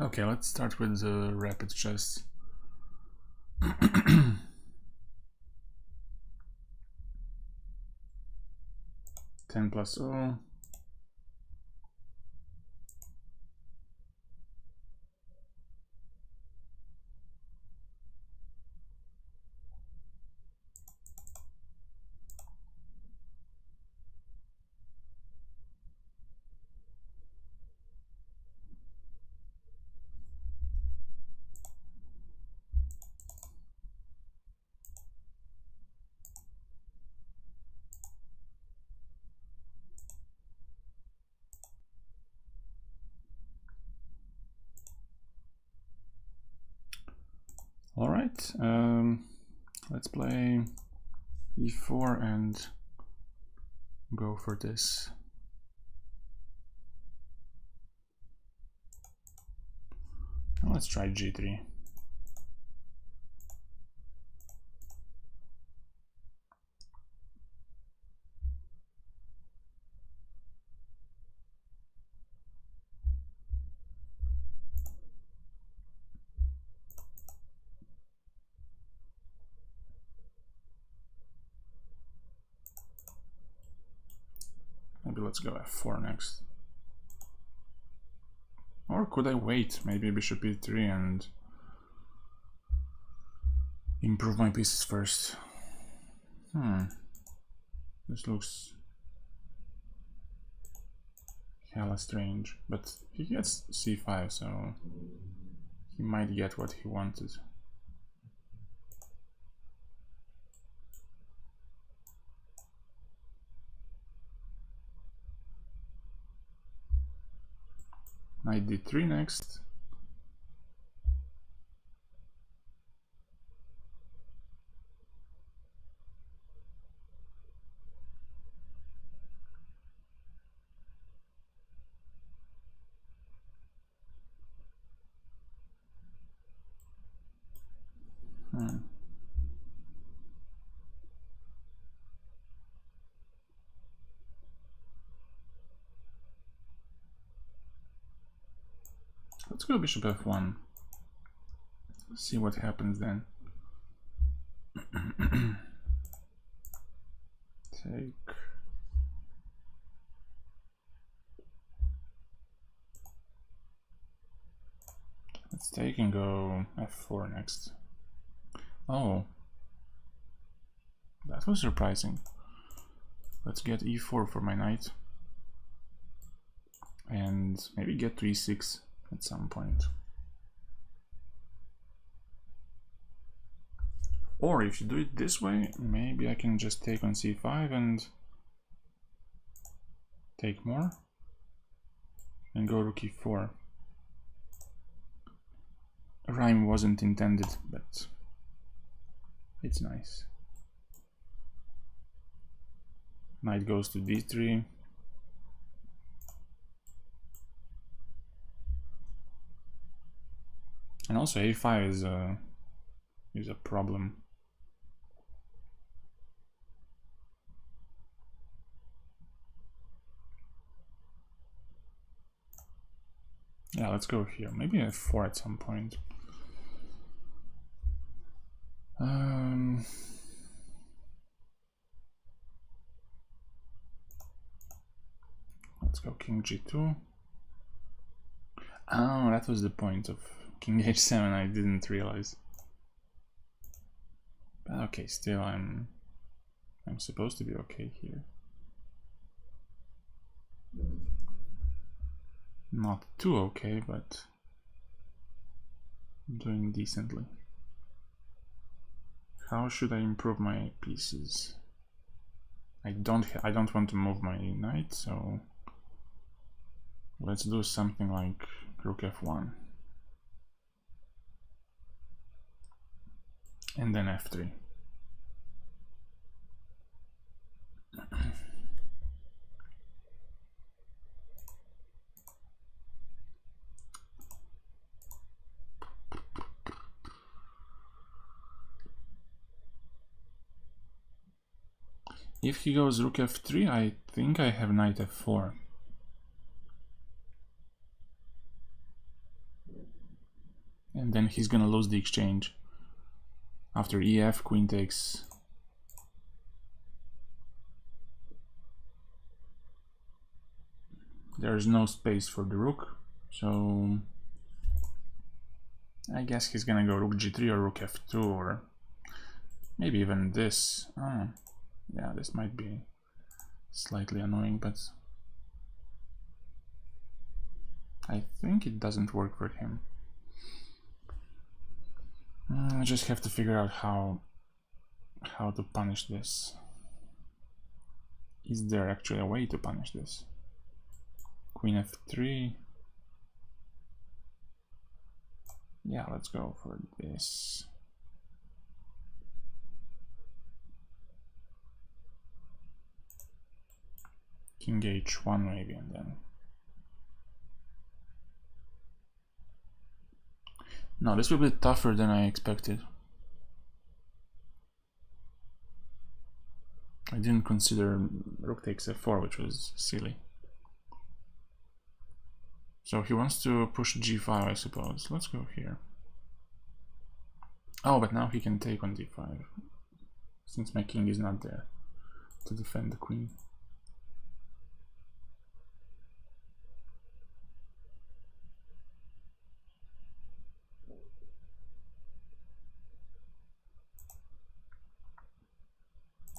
Okay, let's start with the rapid chess. 10 plus 0. All right, let's play e4 and go for this. Let's try g3. Maybe let's go f4 next. Or could I wait? Maybe bishop e3 and improve my pieces first. This looks hella strange, but he gets c5, so he might get what he wanted. Knight d3 next. Let's go bishop f1. See what happens then. Take. Let's take and go f4 next. Oh, that was surprising. Let's get e4 for my knight. And maybe get to e6 at some point. Or if you do it this way, maybe I can just take on c5 and take more and go rook e4. A rhyme wasn't intended, but it's nice. Knight goes to d3. And also a5 is a problem. Yeah, let's go here. Maybe f4 at some point. Let's go king g2. Oh, that was the point of king h7. I didn't realize. But okay, still I'm supposed to be okay here. Not too okay, but doing decently. How should I improve my pieces? I don't want to move my knight, so let's do something like rook f1 and then f3. If he goes rook f3, I think I have knight f4. and then he's gonna lose the exchange. After EF, queen takes. There's no space for the rook, so I guess he's gonna go rook g3 or rook f2, or maybe even this. Oh, yeah, this might be slightly annoying, but I think it doesn't work for him. I just have to figure out how to punish this. Is there actually a way to punish this? Queen f3. Yeah, let's go for this. King h1 maybe, and then... No, this will be tougher than I expected. I didn't consider rook takes f4, which was silly. So he wants to push g5, I suppose. Let's go here. Oh, but now he can take on d5, since my king is not there to defend the queen.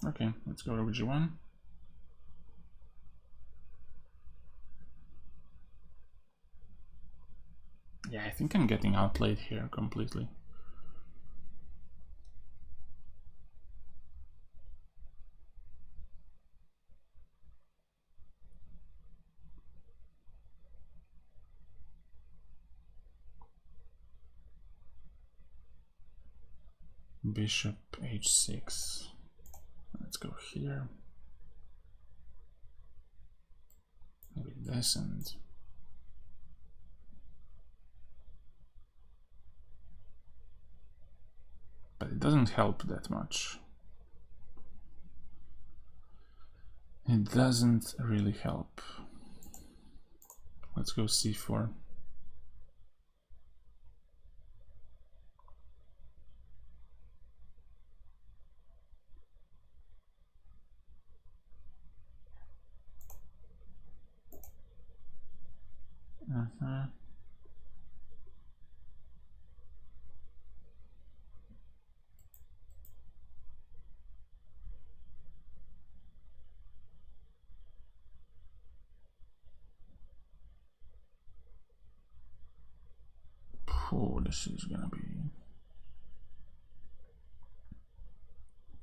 Okay, let's go rook g1. Yeah, I think I'm getting outplayed here completely. Bishop h6. Let's go here. Maybe this, and but it doesn't help that much. It doesn't really help. Let's go c4. Oh, this is gonna be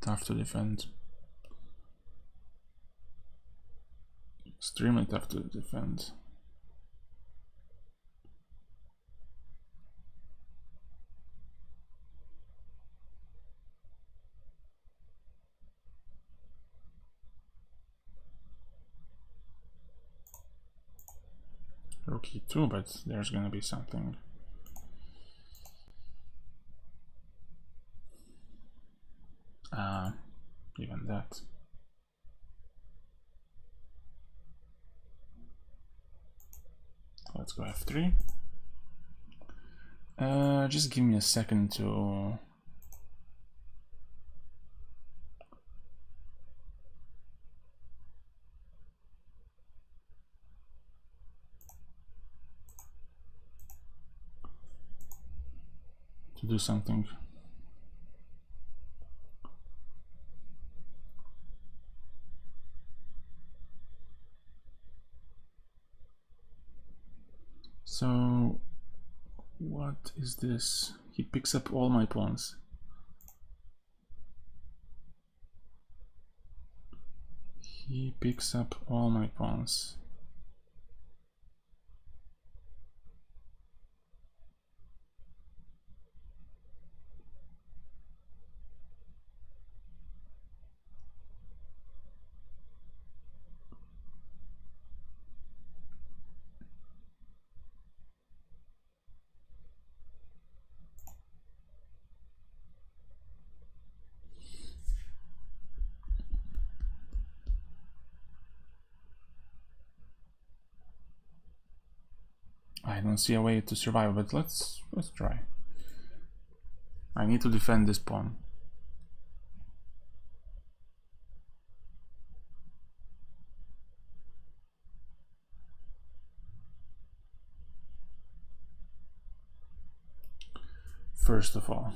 tough to defend. Extremely tough to defend. Rook e2, but there's gonna be something. Even that. Let's go f3. Just give me a second to do something. So what is this? He picks up all my pawns. He picks up all my pawns. I don't see a way to survive, but let's try. I need to defend this pawn. First of all.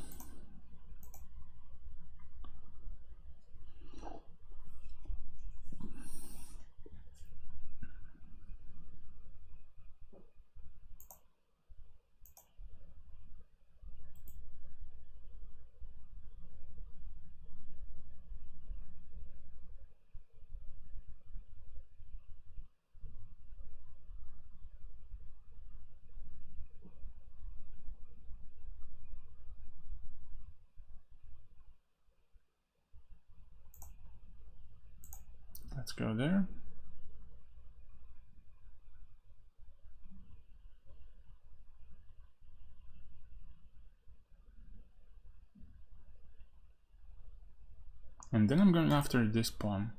Let's go there. And then I'm going after this pawn.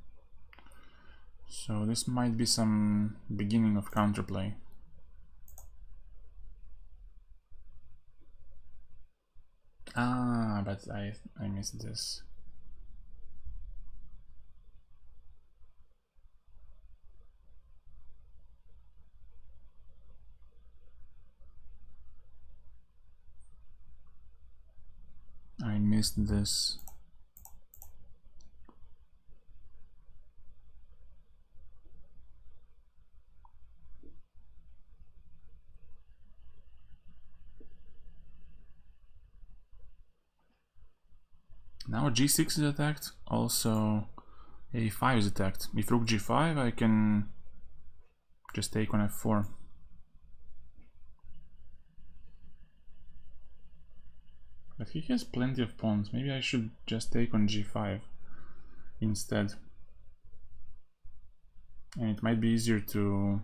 So this might be some beginning of counterplay. Ah, but I missed this. I missed this. Now g6 is attacked, also a5 is attacked. If rook g5, I can just take on f4. But he has plenty of pawns. Maybe I should just take on g5 instead. And it might be easier to...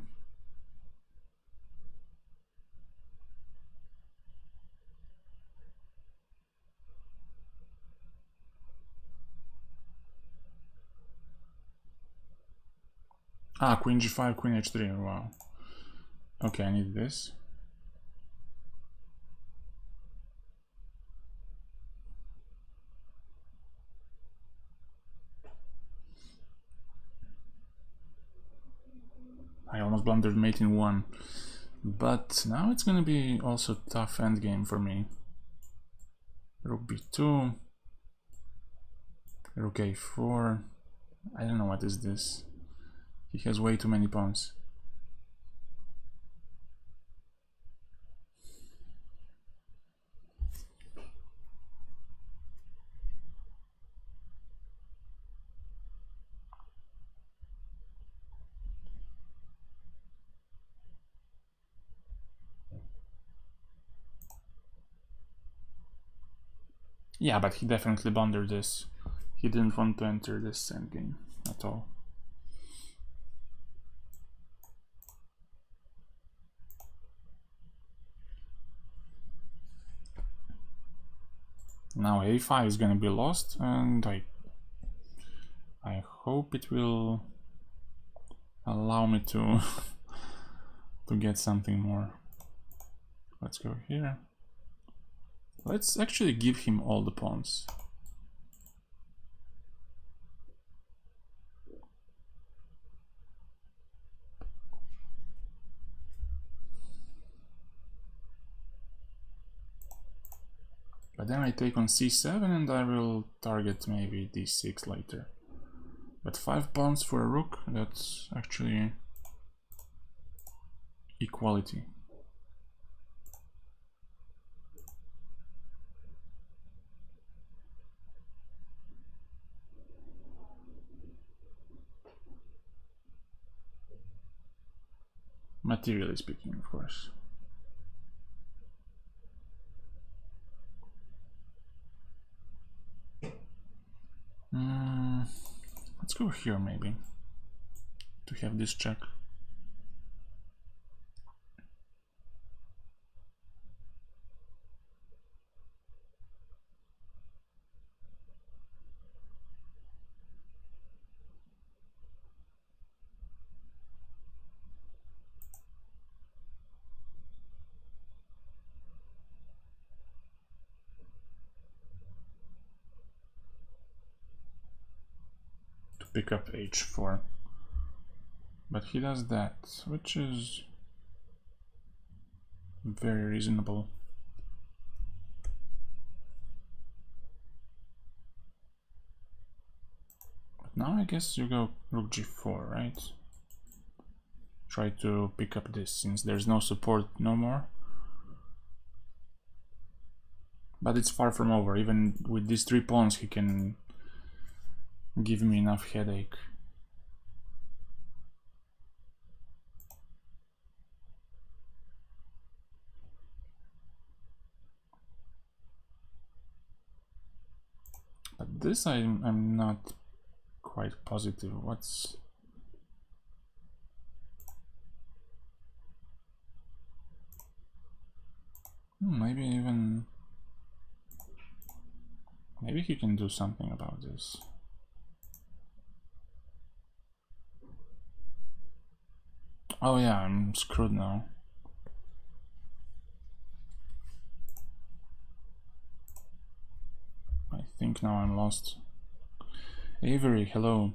Ah, queen g5, queen h3, wow. Okay, I need this. I almost blundered mate in one. But now it's gonna be also tough endgame for me. Rook b2, rook a4. I don't know what is this. He has way too many pawns. Yeah, but he definitely blundered this. He didn't want to enter this endgame at all. Now a5 is gonna be lost, and I hope it will allow me to to get something more. Let's go here. Let's actually give him all the pawns. But then I take on c7 and I will target maybe d6 later. But 5 pawns for a rook, that's actually equality. Materially speaking, of course. Let's go here maybe to have this check. pick up h4. But he does that, which is very reasonable. But now I guess you go rook g4, right? Try to pick up this, since there's no support no more. But it's far from over. Even with these 3 pawns he can give me enough headache. But this I'm not quite positive. What's... maybe even... maybe he can do something about this. Oh yeah, I'm screwed now. I think now I'm lost. Avery, hello.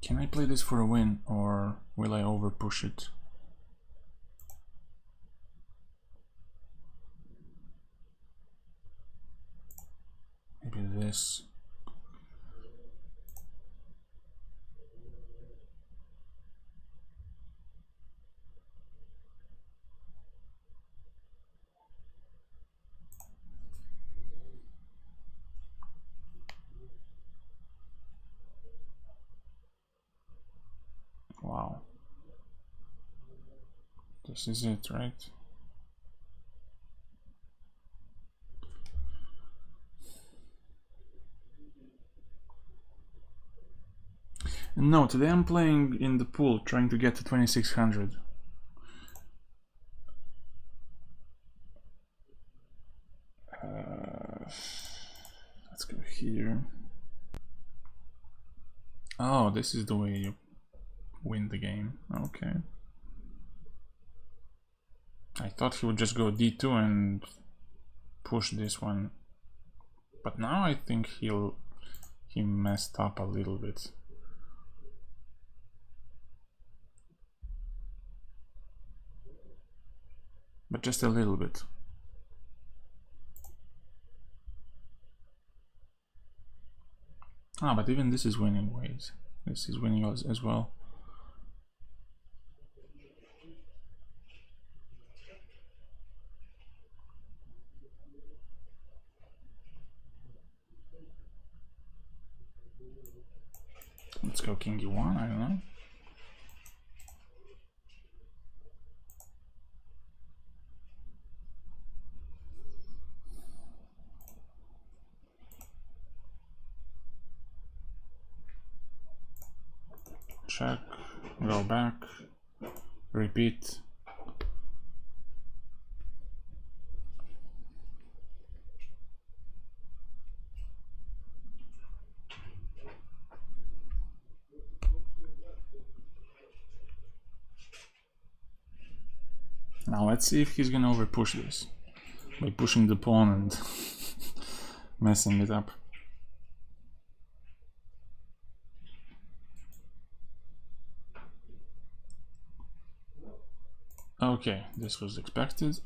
Can I play this for a win, or will I over push it? Maybe this. Wow. This is it, right? No, today I'm playing in the pool, trying to get to 2600. Let's go here. Oh, this is the way you win the game. Okay. I thought he would just go d2 and push this one. But now I think he messed up a little bit. But just a little bit. Ah, but even this is winning ways. This is winning as well. Let's go king e1, I don't know. Check, go back, repeat. Now let's see if he's gonna overpush this by pushing the pawn and messing it up. Okay, this was expected.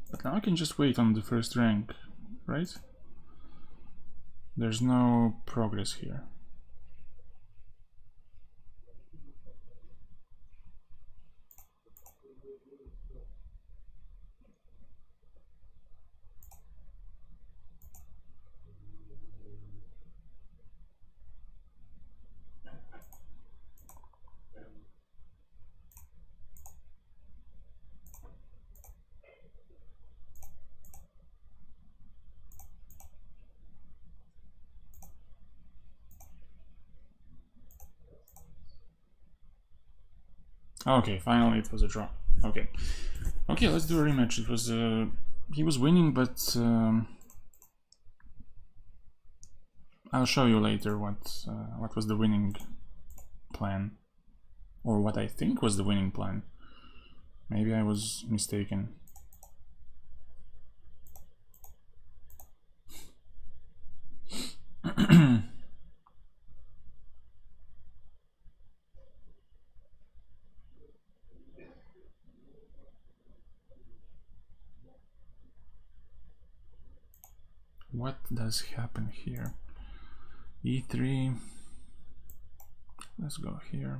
But now I can just wait on the first rank, right? There's no progress here. Okay, finally it was a draw. Okay, Okay, let's do a rematch. It was he was winning, but I'll show you later what was the winning plan, or what I think was the winning plan. Maybe I was mistaken. What does happen here? E3. Let's go here.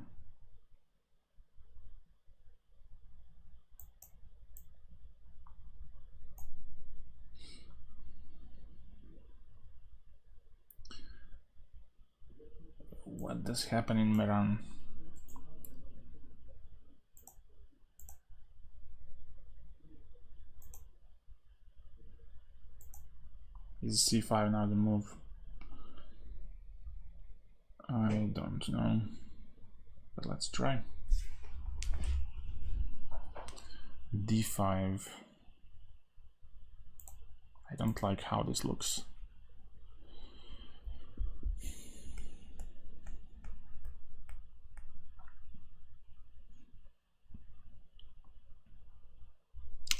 What does happen in Milan? Is c5 now the move? I don't know, but let's try. d5. I don't like how this looks.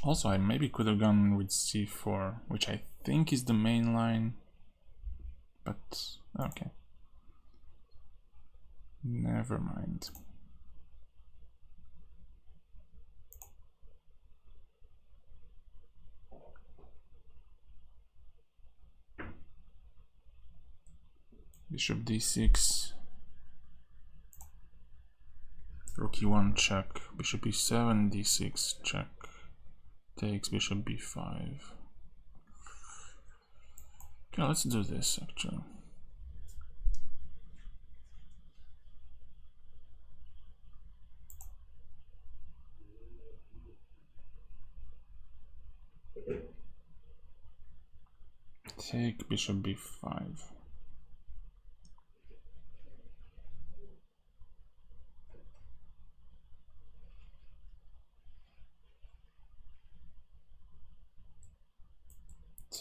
Also, I maybe could have gone with c4, which I think is the main line, but okay. Never mind. Bishop d6. Rook e1 check. Bishop e7, d6 check. Takes bishop b5. Okay, let's do this actually. Take bishop b5.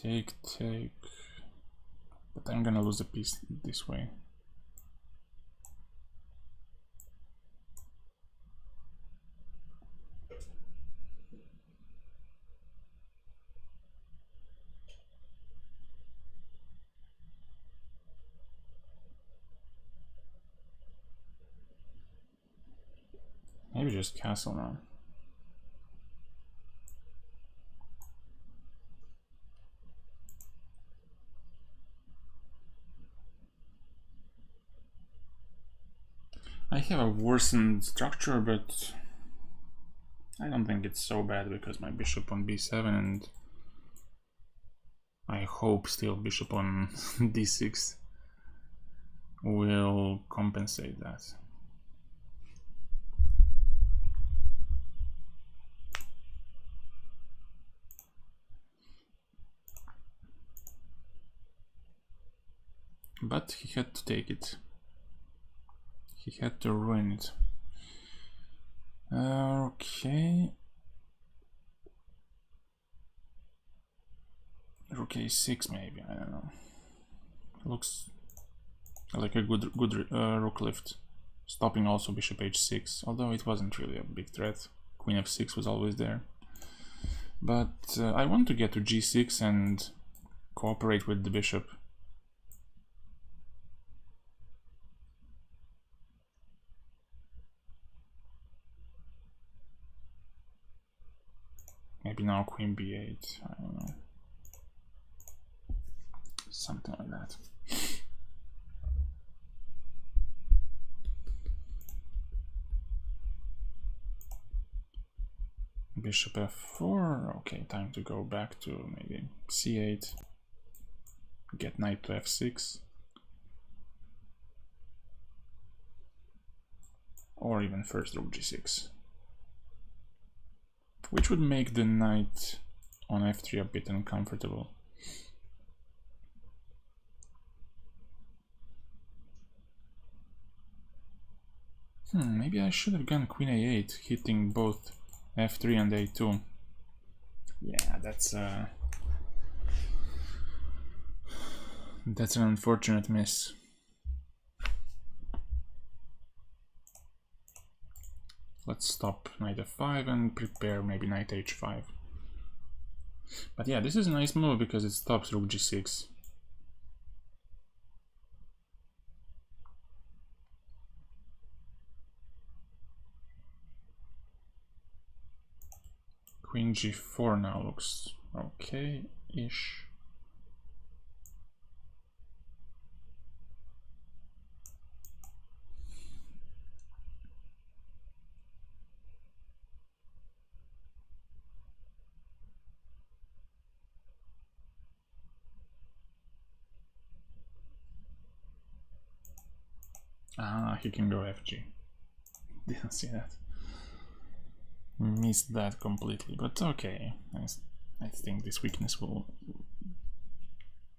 Take, but I'm gonna lose a piece this way. Maybe just castle now. I have a worsened structure, but I don't think it's so bad because my bishop on b7 and I hope still bishop on d6 will compensate that. But he had to take it. He had to ruin it. Okay. Rook a6 maybe, I don't know. Looks like a good rook lift. Stopping also bishop h6, although it wasn't really a big threat. Queen f6 was always there. But I want to get to g6 and cooperate with the bishop. Maybe now queen b8, I don't know. Something like that. Bishop f4, okay, time to go back to maybe c8. Get knight to f6. Or even first rook g6. Which would make the knight on f3 a bit uncomfortable. Maybe I should have gone queen a8, hitting both f3 and a2. Yeah, that's an unfortunate miss. Let's stop knight f5 and prepare maybe knight h5. But yeah, this is a nice move because it stops rook g6. Queen g4 now looks okay-ish. Ah, he can go fg. Didn't see that. Missed that completely, but okay. I think this weakness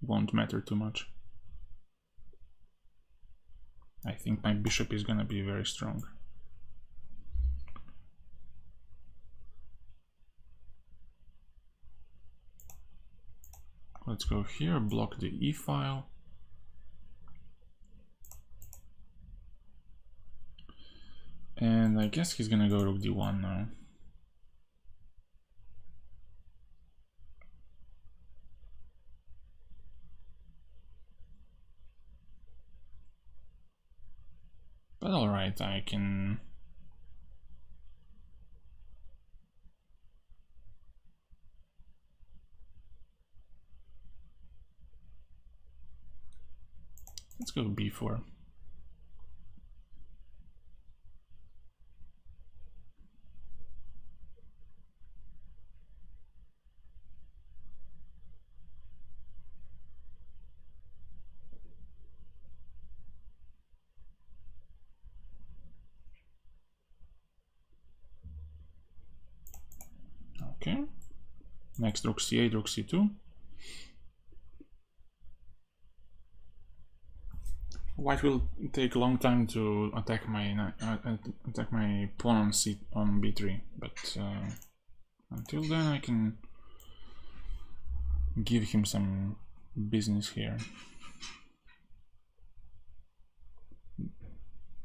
won't matter too much. I think my bishop is gonna be very strong. Let's go here, block the e file. And I guess he's gonna go rook d1 now. But alright, I can... Let's go b4. Okay. Next rook c8, rook c2. White will take a long time to attack my pawn on b3, but until then I can give him some business here.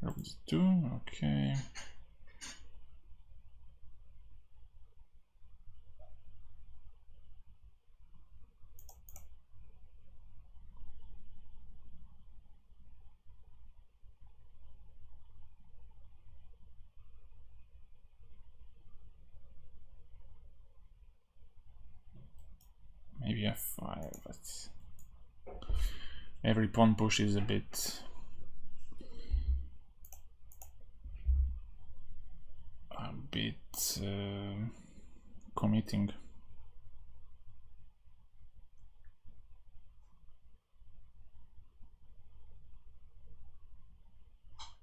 Rook d2, okay. Maybe f5, but every pawn push is a bit committing.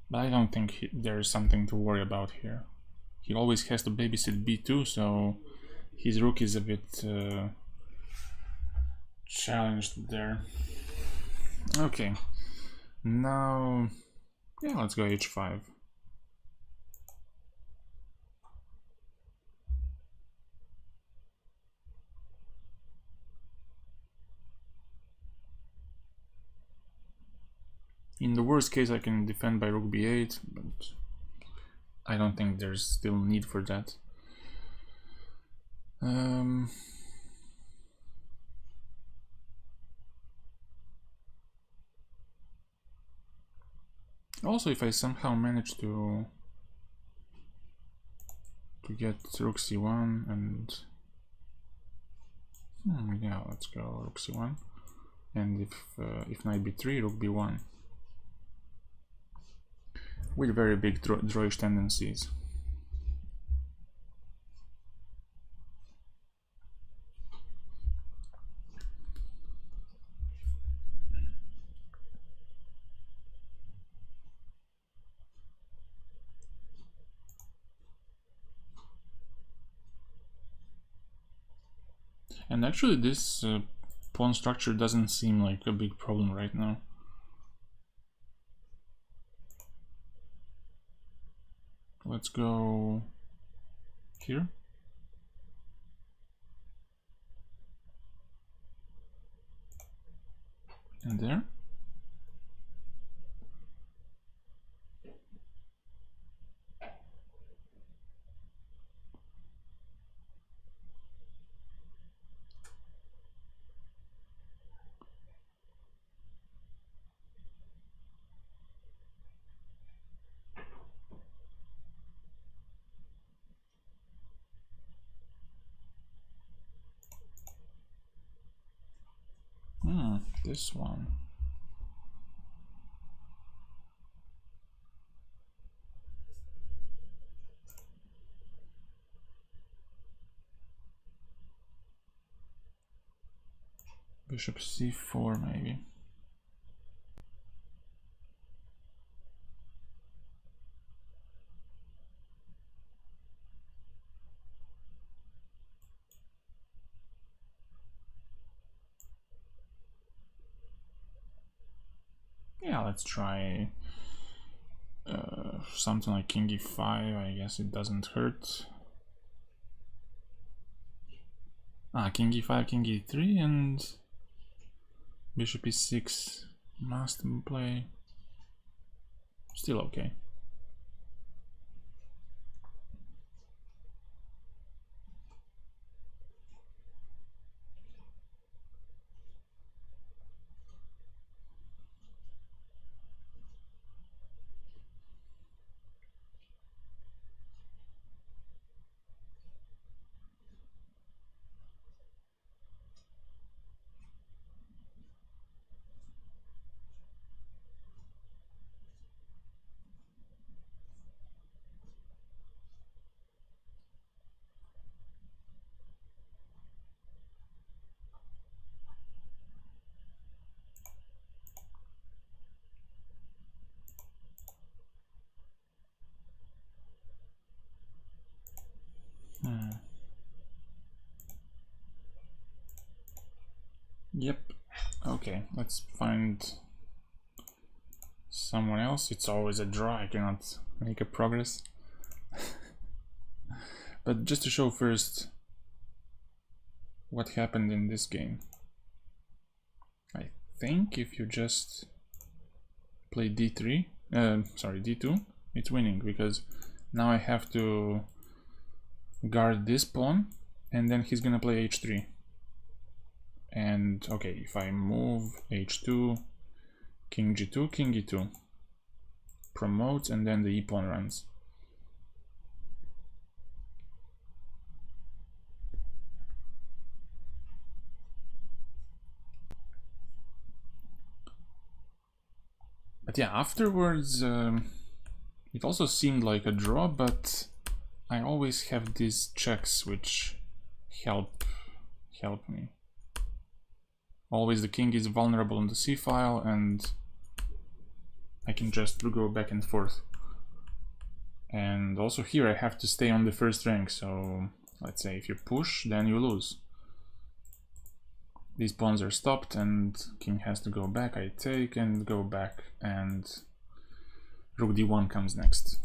But I don't think there's something to worry about here. He always has to babysit b2, so his rook is a bit challenged there. Okay, now, yeah, let's go h5. In the worst case, I can defend by rook b8, but I don't think there's still need for that. Also, if I somehow manage to get rook c1 and yeah, let's go rook c1, and if knight b3, rook b1 with very big drawish tendencies. And actually this pawn structure doesn't seem like a big problem right now. Let's go here. And there. This one. Bishop c4 maybe. Yeah, let's try something like king e5. I guess it doesn't hurt. King e5, king e3, and bishop e6 must play. Still okay. Yep. Okay, let's find someone else. It's always a draw, I cannot make a progress. But just to show first what happened in this game. I think if you just play d3, sorry, d2, it's winning, because now I have to guard this pawn, and then he's gonna play h3. And okay, if I move h2, king g2, king e2, promotes, and then the e pawn runs. But yeah, afterwards it also seemed like a draw, but I always have these checks which help me. Always the king is vulnerable on the c file, and I can just go back and forth. And also here I have to stay on the first rank, so let's say if you push, then you lose. These pawns are stopped and king has to go back. I take and go back, and rook d1 comes next,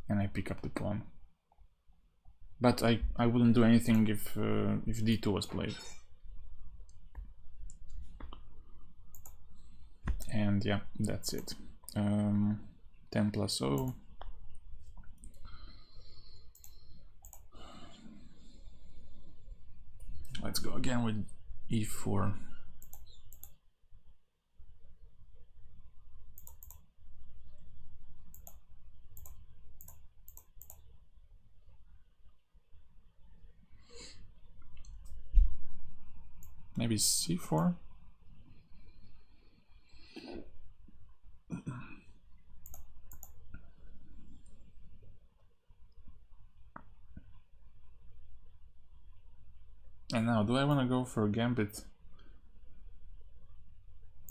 and I pick up the pawn. But I wouldn't do anything if d2 was played. And yeah, that's it. 10 plus 0. Let's go again with e4. Maybe c4. And now, do I want to go for a gambit?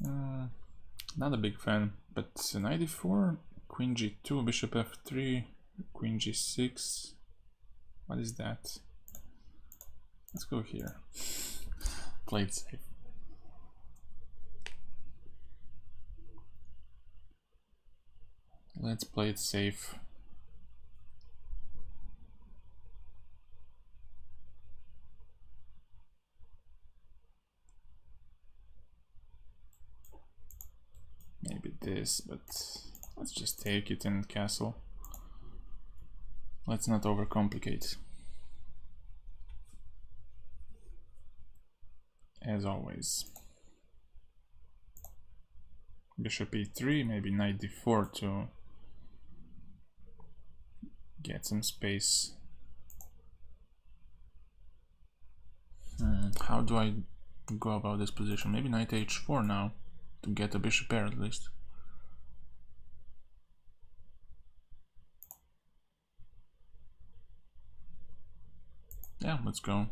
Not a big fan, but knight e4, queen g2, bishop f3, queen g6. What is that? Let's go here. Play it safe. Let's play it safe. this, but let's just take it and castle. Let's not overcomplicate. As always. Bishop e3, maybe knight d4 to get some space. How do I go about this position? Maybe knight h4 now to get a bishop pair at least. Yeah, let's go.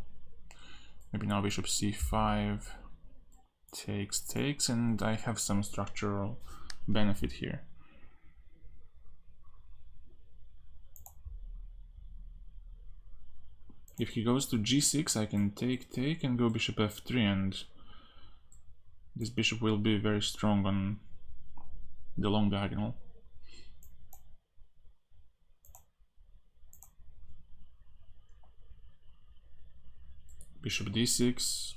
Maybe now bishop c5 takes, and I have some structural benefit here. If he goes to g6, I can take and go bishop f3, and this bishop will be very strong on the long diagonal. Bishop d6,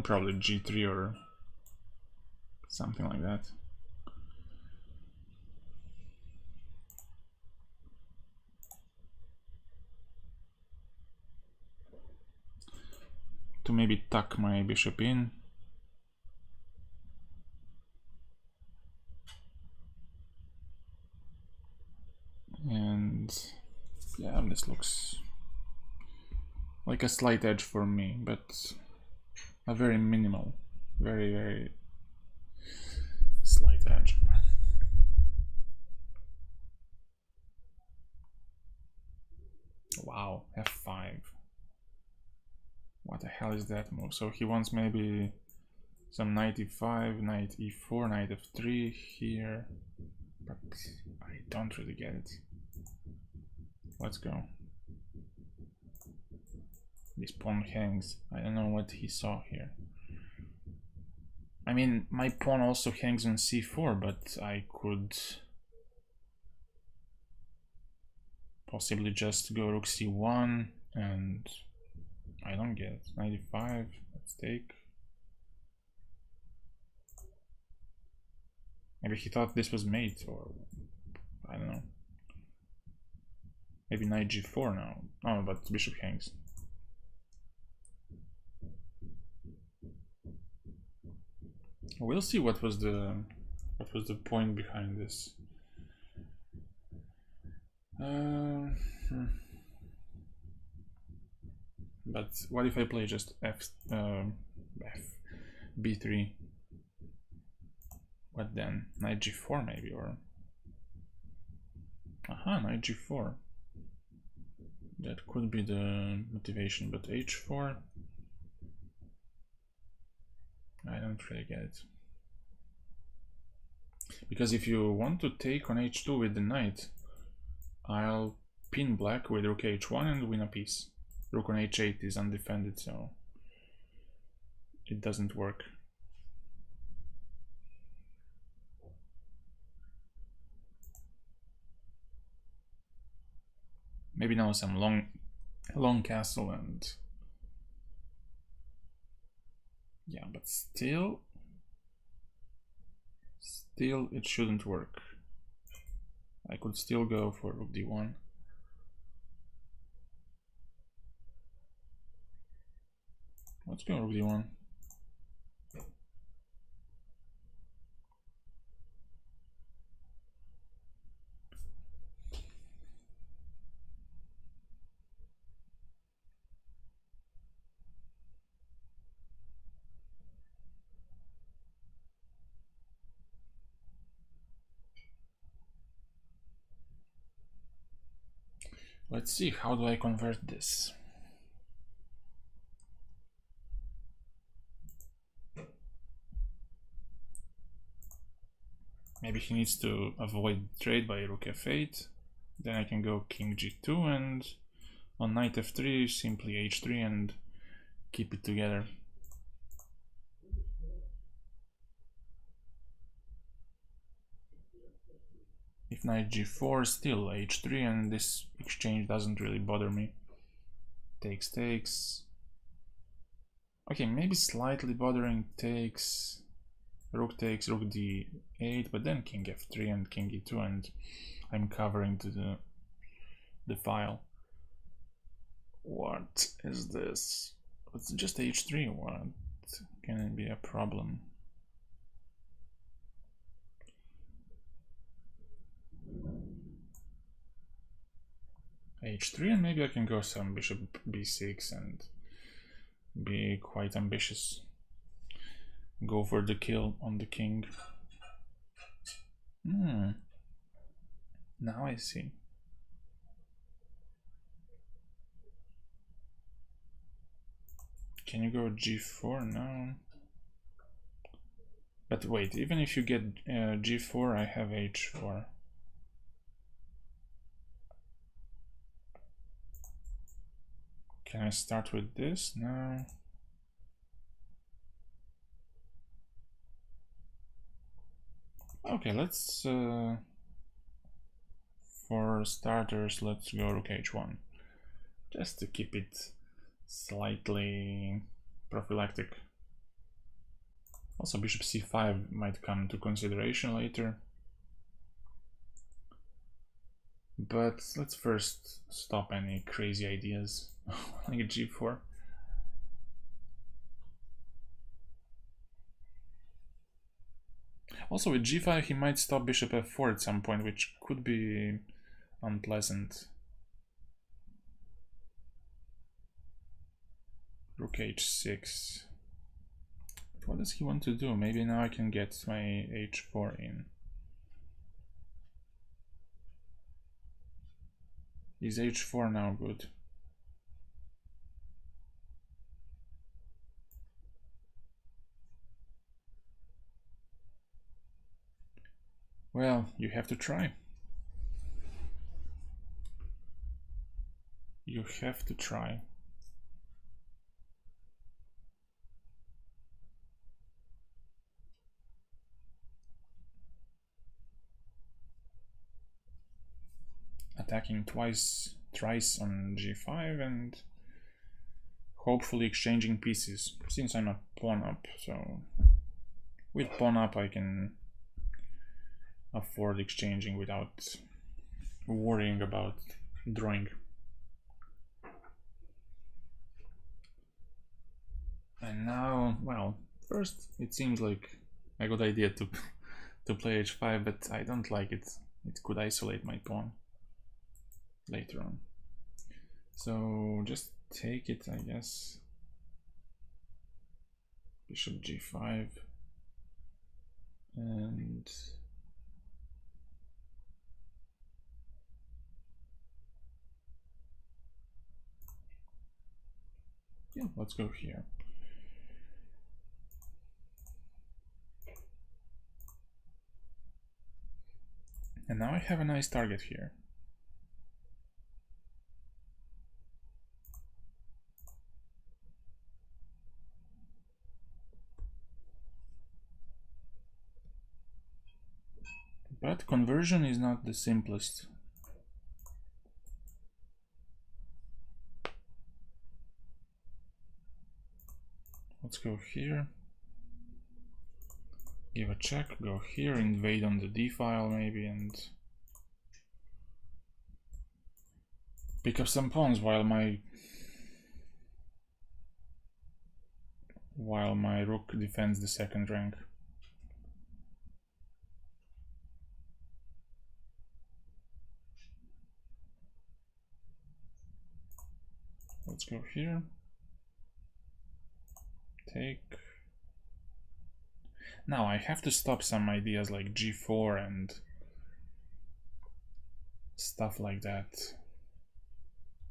probably g3 or something like that. To maybe tuck my bishop in. And yeah, this looks like a slight edge for me, but a very minimal, very slight edge. Wow, f5. What the hell is that move? So he wants maybe some knight e5, knight e4, knight f3 here, but I don't really get it. Let's go. This pawn hangs. I don't know what he saw here. I mean, my pawn also hangs on c4, but I could possibly just go rook c1, and I don't get it. 95, let's take. Maybe he thought this was mate, or I don't know. Maybe knight g4 now. Oh, but bishop hangs. We'll see what was the point behind this. But what if I play just b3? What then? Knight g4 maybe, or knight g4. That could be the motivation, but h4, I don't really get it. Because if you want to take on h2 with the knight, I'll pin black with rook h1 and win a piece. Rook on h8 is undefended, so it doesn't work. Maybe now some long castle, and yeah, but still it shouldn't work. I could still go for rook d1. Let's go rook d1. Let's see, how do I convert this? Maybe he needs to avoid trade by rook f8. Then I can go king g2, and on knight f3 simply h3 and keep it together. If knight g4, still h3, and this exchange doesn't really bother me. Takes. Okay, maybe slightly bothering takes. Rook takes, rook d8, but then king f3 and king e2, and I'm covering the file. What is this? It's just h3. What can it be a problem? h3, and maybe I can go some bishop b6 and be quite ambitious. Go for the kill on the king. Now I see. Can you go g4? No. But wait, even if you get g4, I have h4. Can I start with this? No. Okay, let's for starters, let's go rook h1, just to keep it slightly prophylactic. Also, bishop c5 might come to consideration later. But let's first stop any crazy ideas like a g4. Also with g5 he might stop bishop f4 at some point, which could be unpleasant. Rook h6. What does he want to do? Maybe now I can get my h4 in. Is h4 now good? Well, you have to try. You have to try. Attacking thrice on g5 and hopefully exchanging pieces, since I'm a pawn up, so with pawn up I can afford exchanging without worrying about drawing. And now, well, first it seems like a good idea to to play h5, but I don't like it. It could isolate my pawn later on. So just take it, I guess. Bishop g5 and yeah, let's go here. And now I have a nice target here. But conversion is not the simplest. Let's go here. Give a check, go here, invade on the d file maybe, and pick up some pawns while my rook defends the second rank. Let's go here. Take. Now I have to stop some ideas like g4 and stuff like that,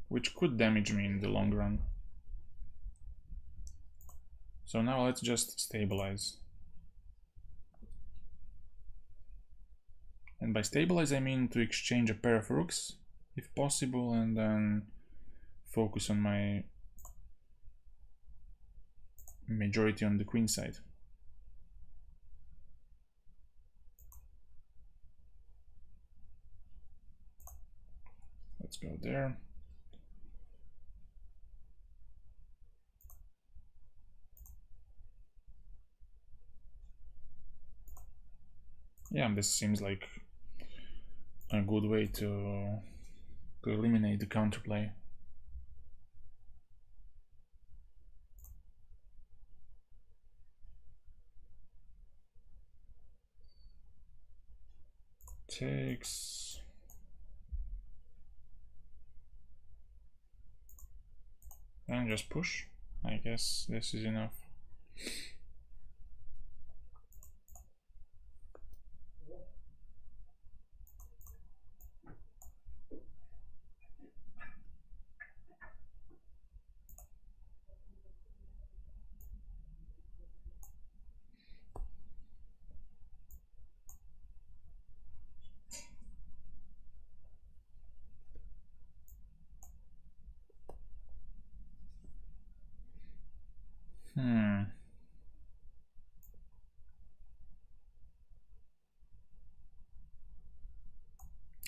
which could damage me in the long run. So now let's just stabilize. And by stabilize I mean to exchange a pair of rooks, if possible, and then focus on my majority on the queen side. Let's go there. Yeah, this seems like a good way to eliminate the counterplay. Takes. And just push. I guess this is enough.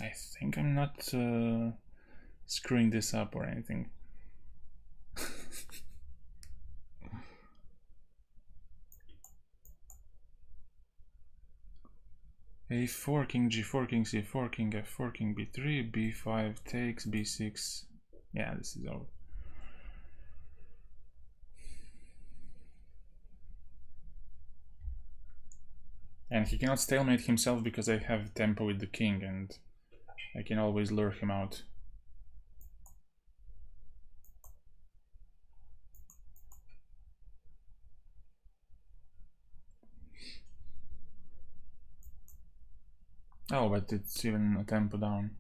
I think I'm not screwing this up or anything. A4, king, g4, king, c4, king, f4, king, b3, b5 takes, b6. Yeah, this is over. And he cannot stalemate himself because I have tempo with the king and I can always lure him out. Oh, but it's even a tempo down.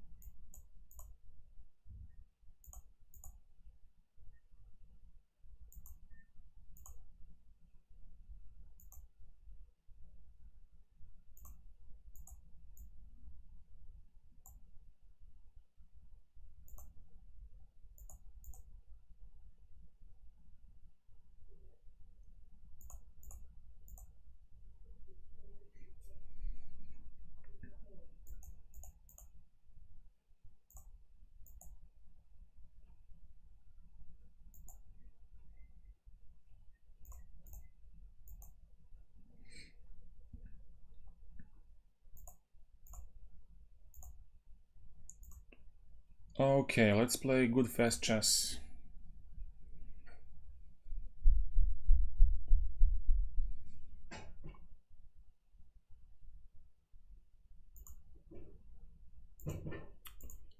Okay, let's play good fast chess.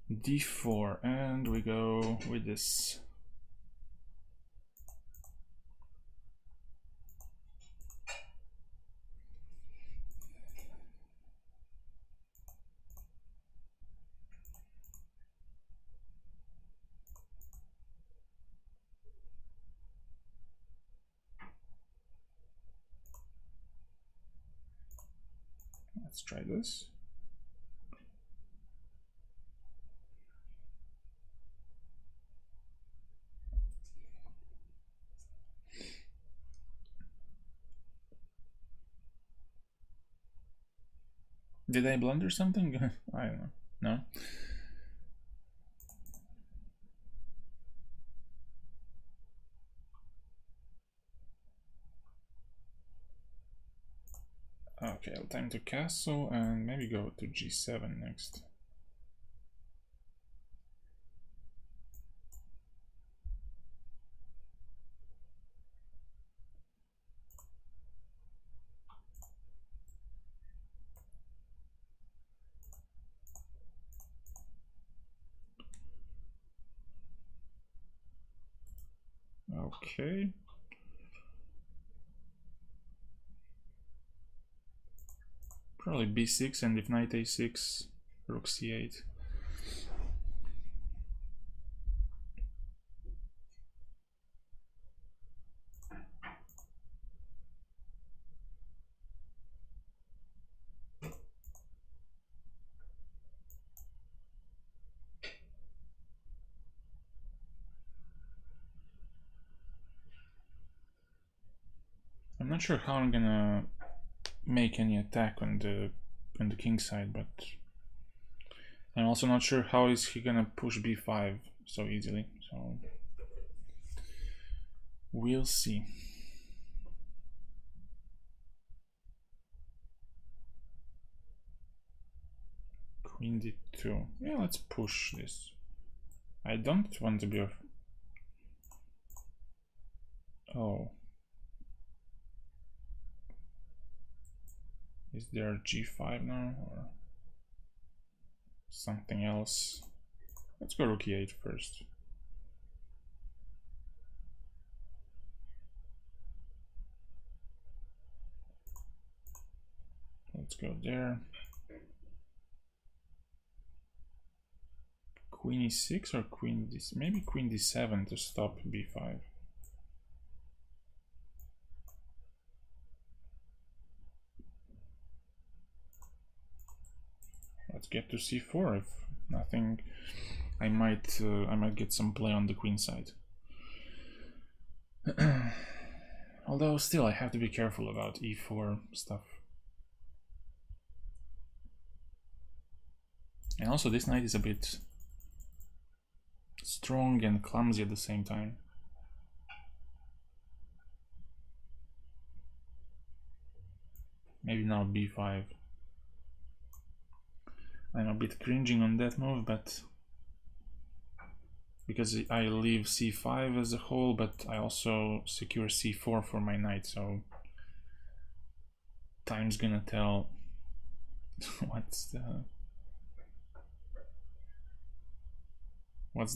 D4, and we go with this. Let's try this. Did I blunder something? I don't know. No? Okay, time to castle and maybe go to g7 next. Okay. Probably b6, and if knight a6, rook c8. I'm not sure how I'm gonna make any attack on the king side, but I'm also not sure how is he gonna push b5 so easily. So we'll see. Queen d2. Yeah, let's push this. I don't want to be a... Oh. Is there g5 now, or something else? Let's go rook e8 first. Let's go there. Queen e6 or queen d... maybe queen d7 to stop b5. Let's get to c4. If nothing, I might get some play on the queen side. Although still I have to be careful about e4 stuff. And also this knight is a bit strong and clumsy at the same time. Maybe now b5. I'm a bit cringing on that move, but because I leave c5 as a whole, but I also secure c4 for my knight, so time's gonna tell what's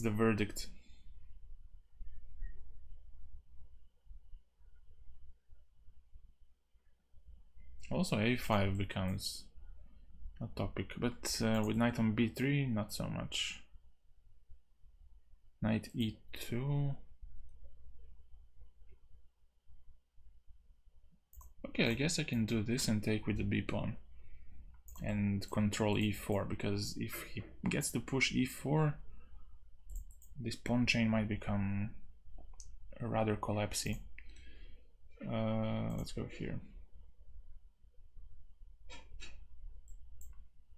the verdict. Also a5 becomes a topic, but with knight on b3 not so much. Knight e2. Okay, I guess I can do this and take with the b pawn and control e4, because if he gets to push e4, this pawn chain might become rather collapsy. Let's go here.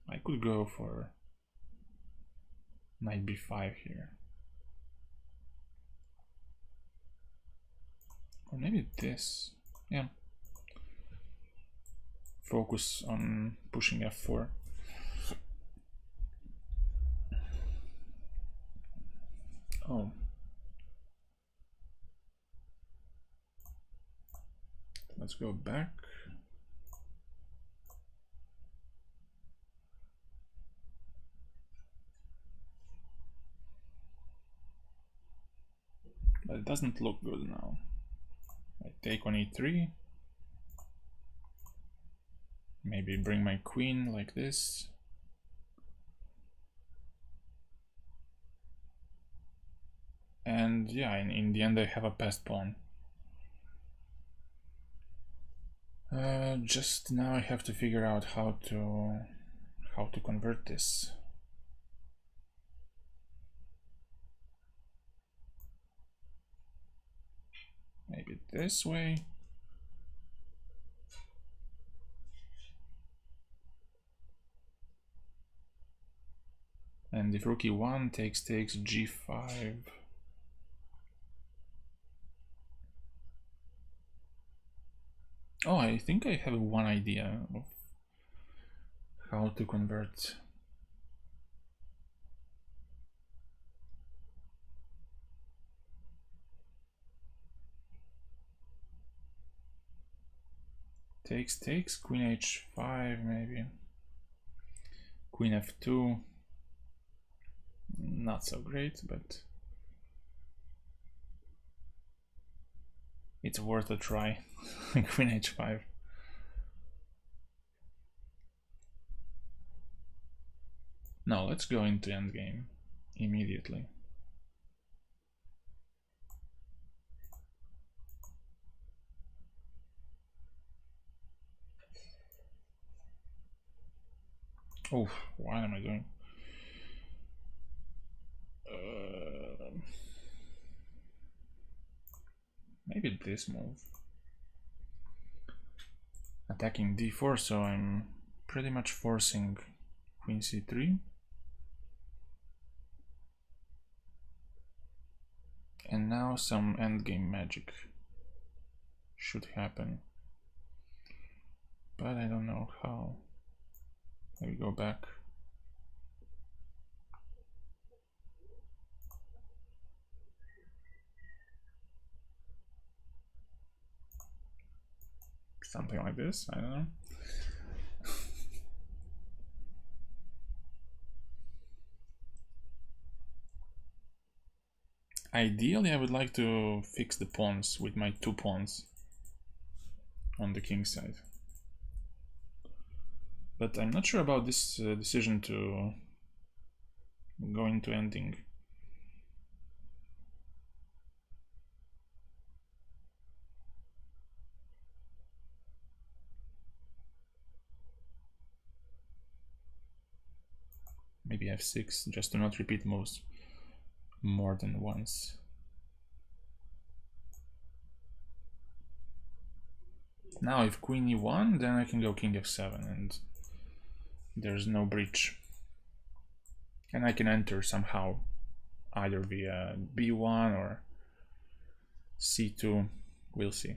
I could go for knight b5 here. Or maybe this. Yeah. Focus on pushing f4. Oh. Let's go back. But it doesn't look good now. I take on e3. Maybe bring my queen like this. And yeah, in the end I have a passed pawn. Just now I have to figure out how to convert this. Maybe this way. And if rook e1 takes g5. Oh, I think I have one idea of how to convert. Takes, queen h5 maybe. Queen f2. Not so great, but it's worth a try. Queen h5. Now let's go into endgame immediately. Oh, what am I doing? Maybe this move. Attacking d4, so I'm pretty much forcing queen c3. And now some endgame magic should happen. But I don't know how. Let me go back. something like this, I don't know. Ideally, I would like to fix the pawns with my 2 pawns on the king side. But I'm not sure about this decision to go into ending. Maybe f6, just to not repeat moves more than once. Now if queen e1, then I can go king f7 and there's no breach. And I can enter somehow, either via b1 or c2, we'll see.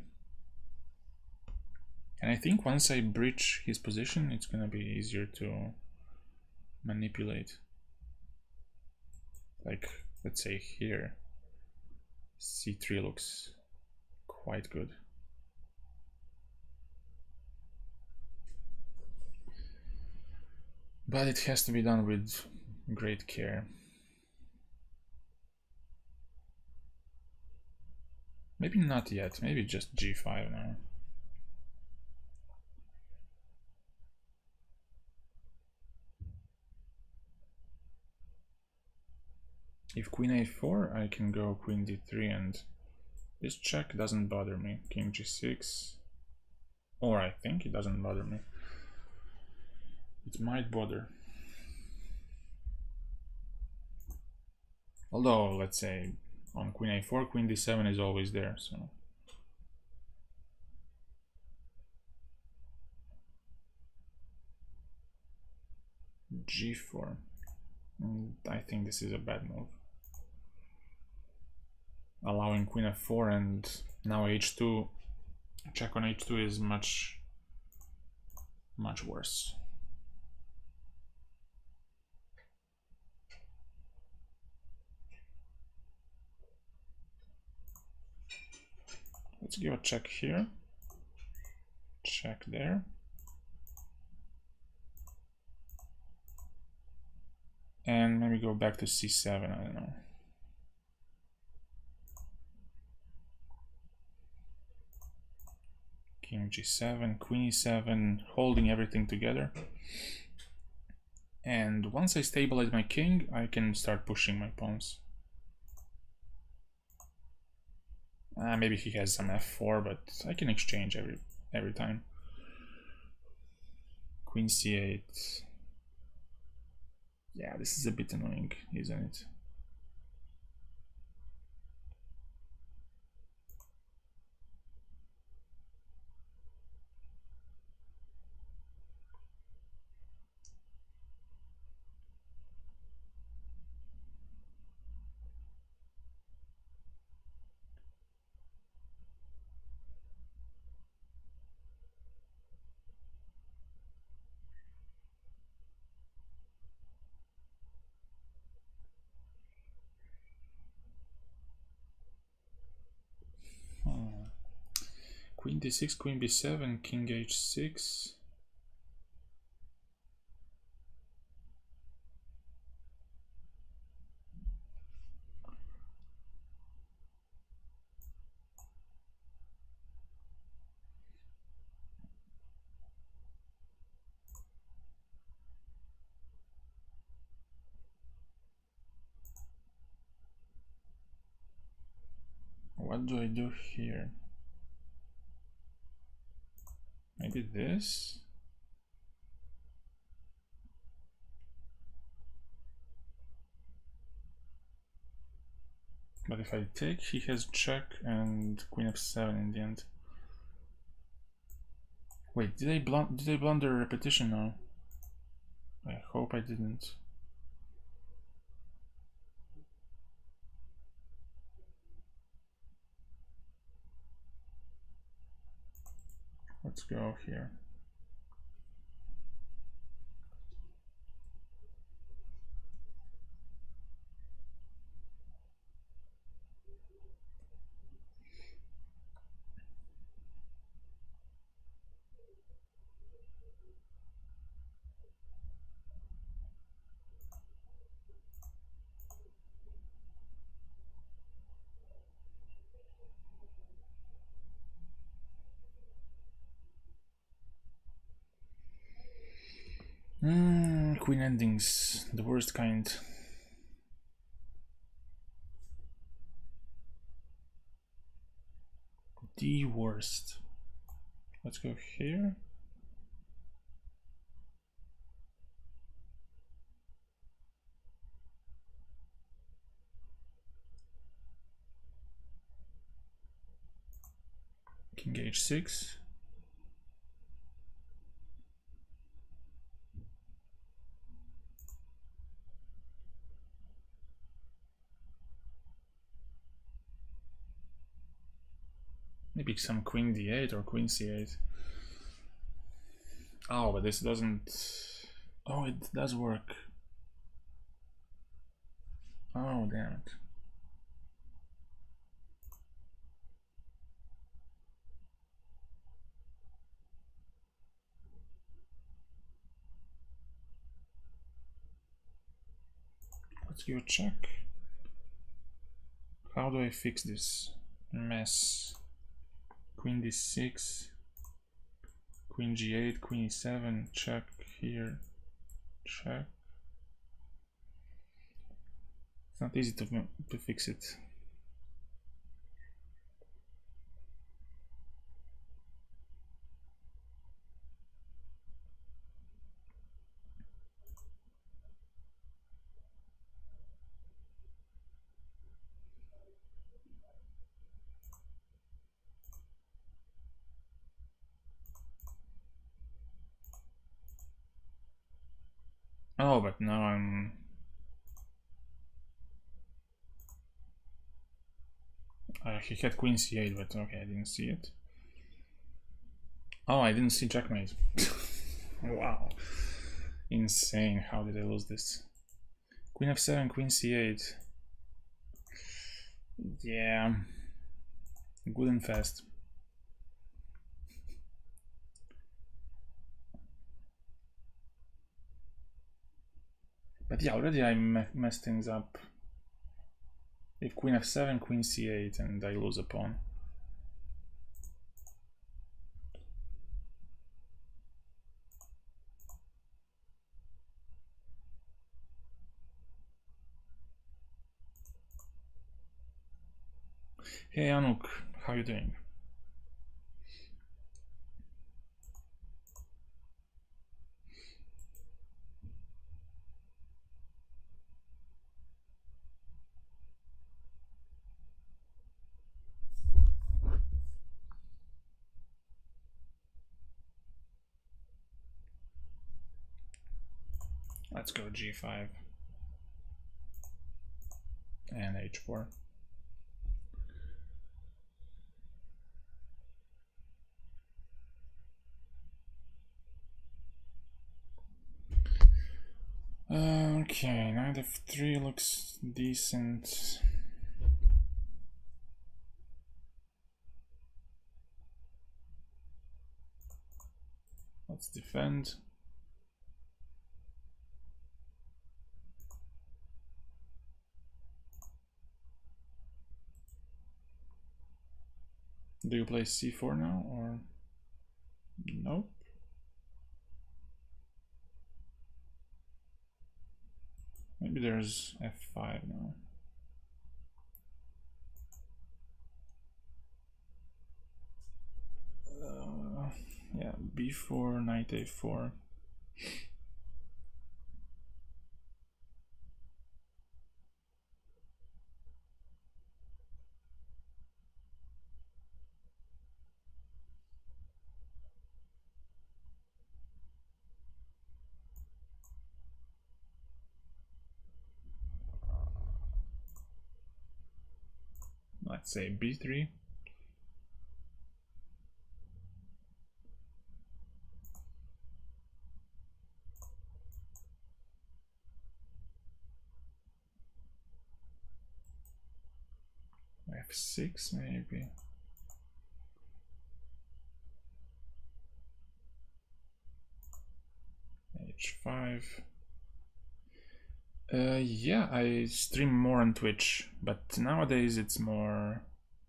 And I think once I breach his position, it's gonna be easier to manipulate. Like, let's say here, c3 looks quite good. But it has to be done with great care. Maybe not yet, maybe just g5 now. If queen a4, I can go queen d3 and this check doesn't bother me. King g6, or I think it doesn't bother me. It might bother. Although, let's say, on queen a4, queen d7 is always there, so... g4. I think this is a bad move. Allowing queen f4 and now h2, check on h2 is much worse. Let's give a check here, check there, and maybe go back to c7, I don't know. King g7, queen e7, holding everything together. And once I stabilize my king, I can start pushing my pawns. Maybe he has some f4, but I can exchange every time. Queen c8. Yeah, this is a bit annoying, isn't it? Queen d6, queen b7, king h6. What do I do here? Maybe this? But if I take, he has check and queen f7 in the end. Wait, did I blunder repetition now? I hope I didn't. Let's go here. Queen endings, the worst kind. The worst. Let's go here. King h6. Maybe some queen d8 or queen c8. Oh, but this doesn't... Oh, it does work. Oh, damn it. Let's go check. How do I fix this mess? Queen d6, queen g8, queen e7, check here, check. It's not easy to fix it. Oh, but now I'm... he had queen c8, but okay, I didn't see it. Oh, I didn't see checkmate. Wow. Insane. How did I lose this? Queen f7, queen c8. Yeah. Good and fast. But yeah, already I messed things up. If queen f7, queen c8, and I lose a pawn. Hey Anouk, how you doing? Let's go g5 and h4. Okay, knight f3 looks decent. Let's defend. Do you play c4 now or nope? Maybe there's f5 now. Yeah, b4, knight a4. Let's say b3. f6 maybe. h5. Yeah, I stream more on Twitch, but nowadays it's more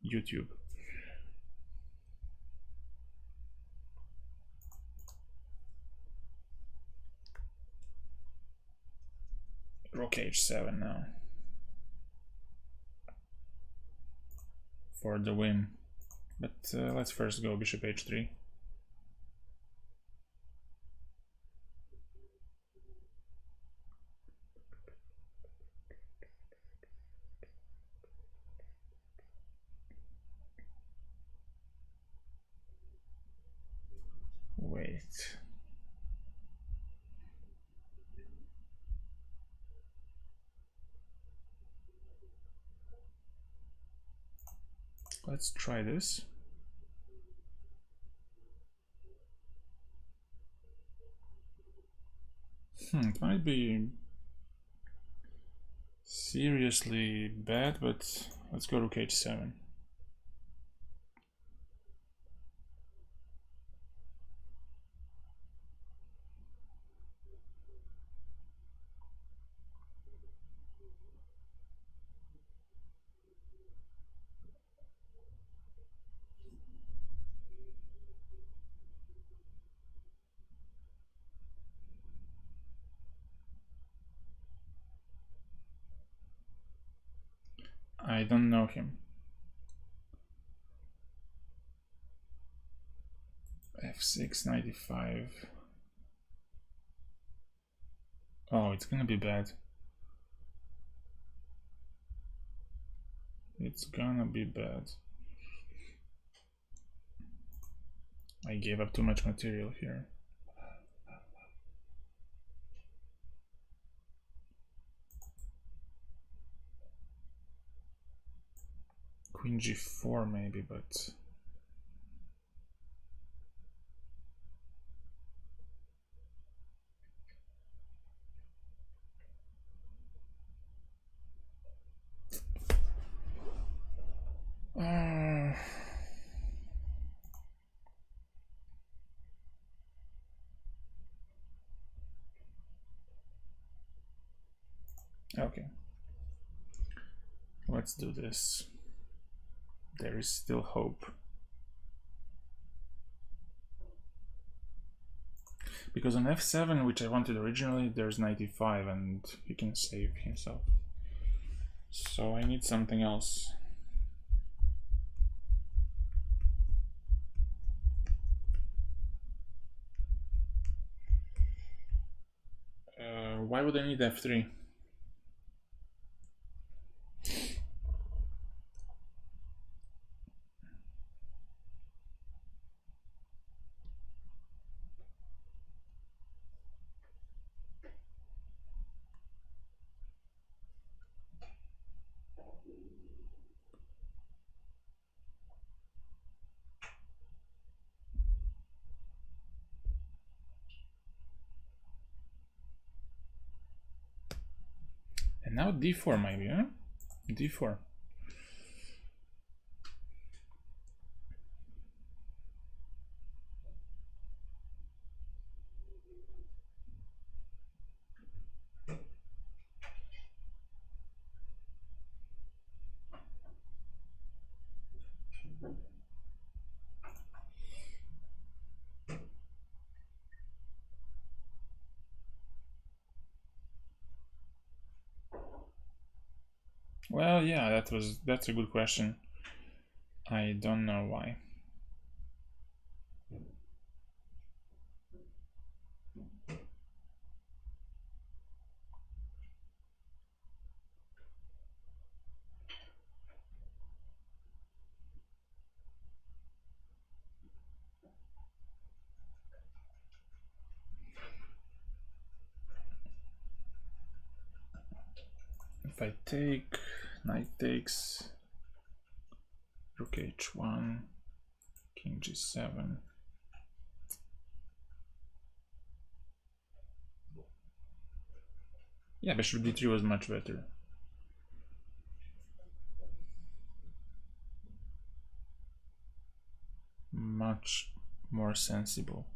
YouTube. Rook h7 now for the win. But let's first go bishop h3. Wait. Let's try this. It might be seriously bad, but let's go to h7. I don't know him. f6, 95. Oh, it's gonna be bad. It's gonna be bad. I gave up too much material here. Queen g4 maybe, but okay. Let's do this. There is still hope. Because on f7, which I wanted originally, there's 95 and he can save himself. So I need something else. Why would I need f3? And now d4 maybe, huh? d4. Well, yeah, that's a good question. I don't know why. If I take, knight takes, rook h1, king g7. Yeah, bishop d3 was much better. Much more sensible.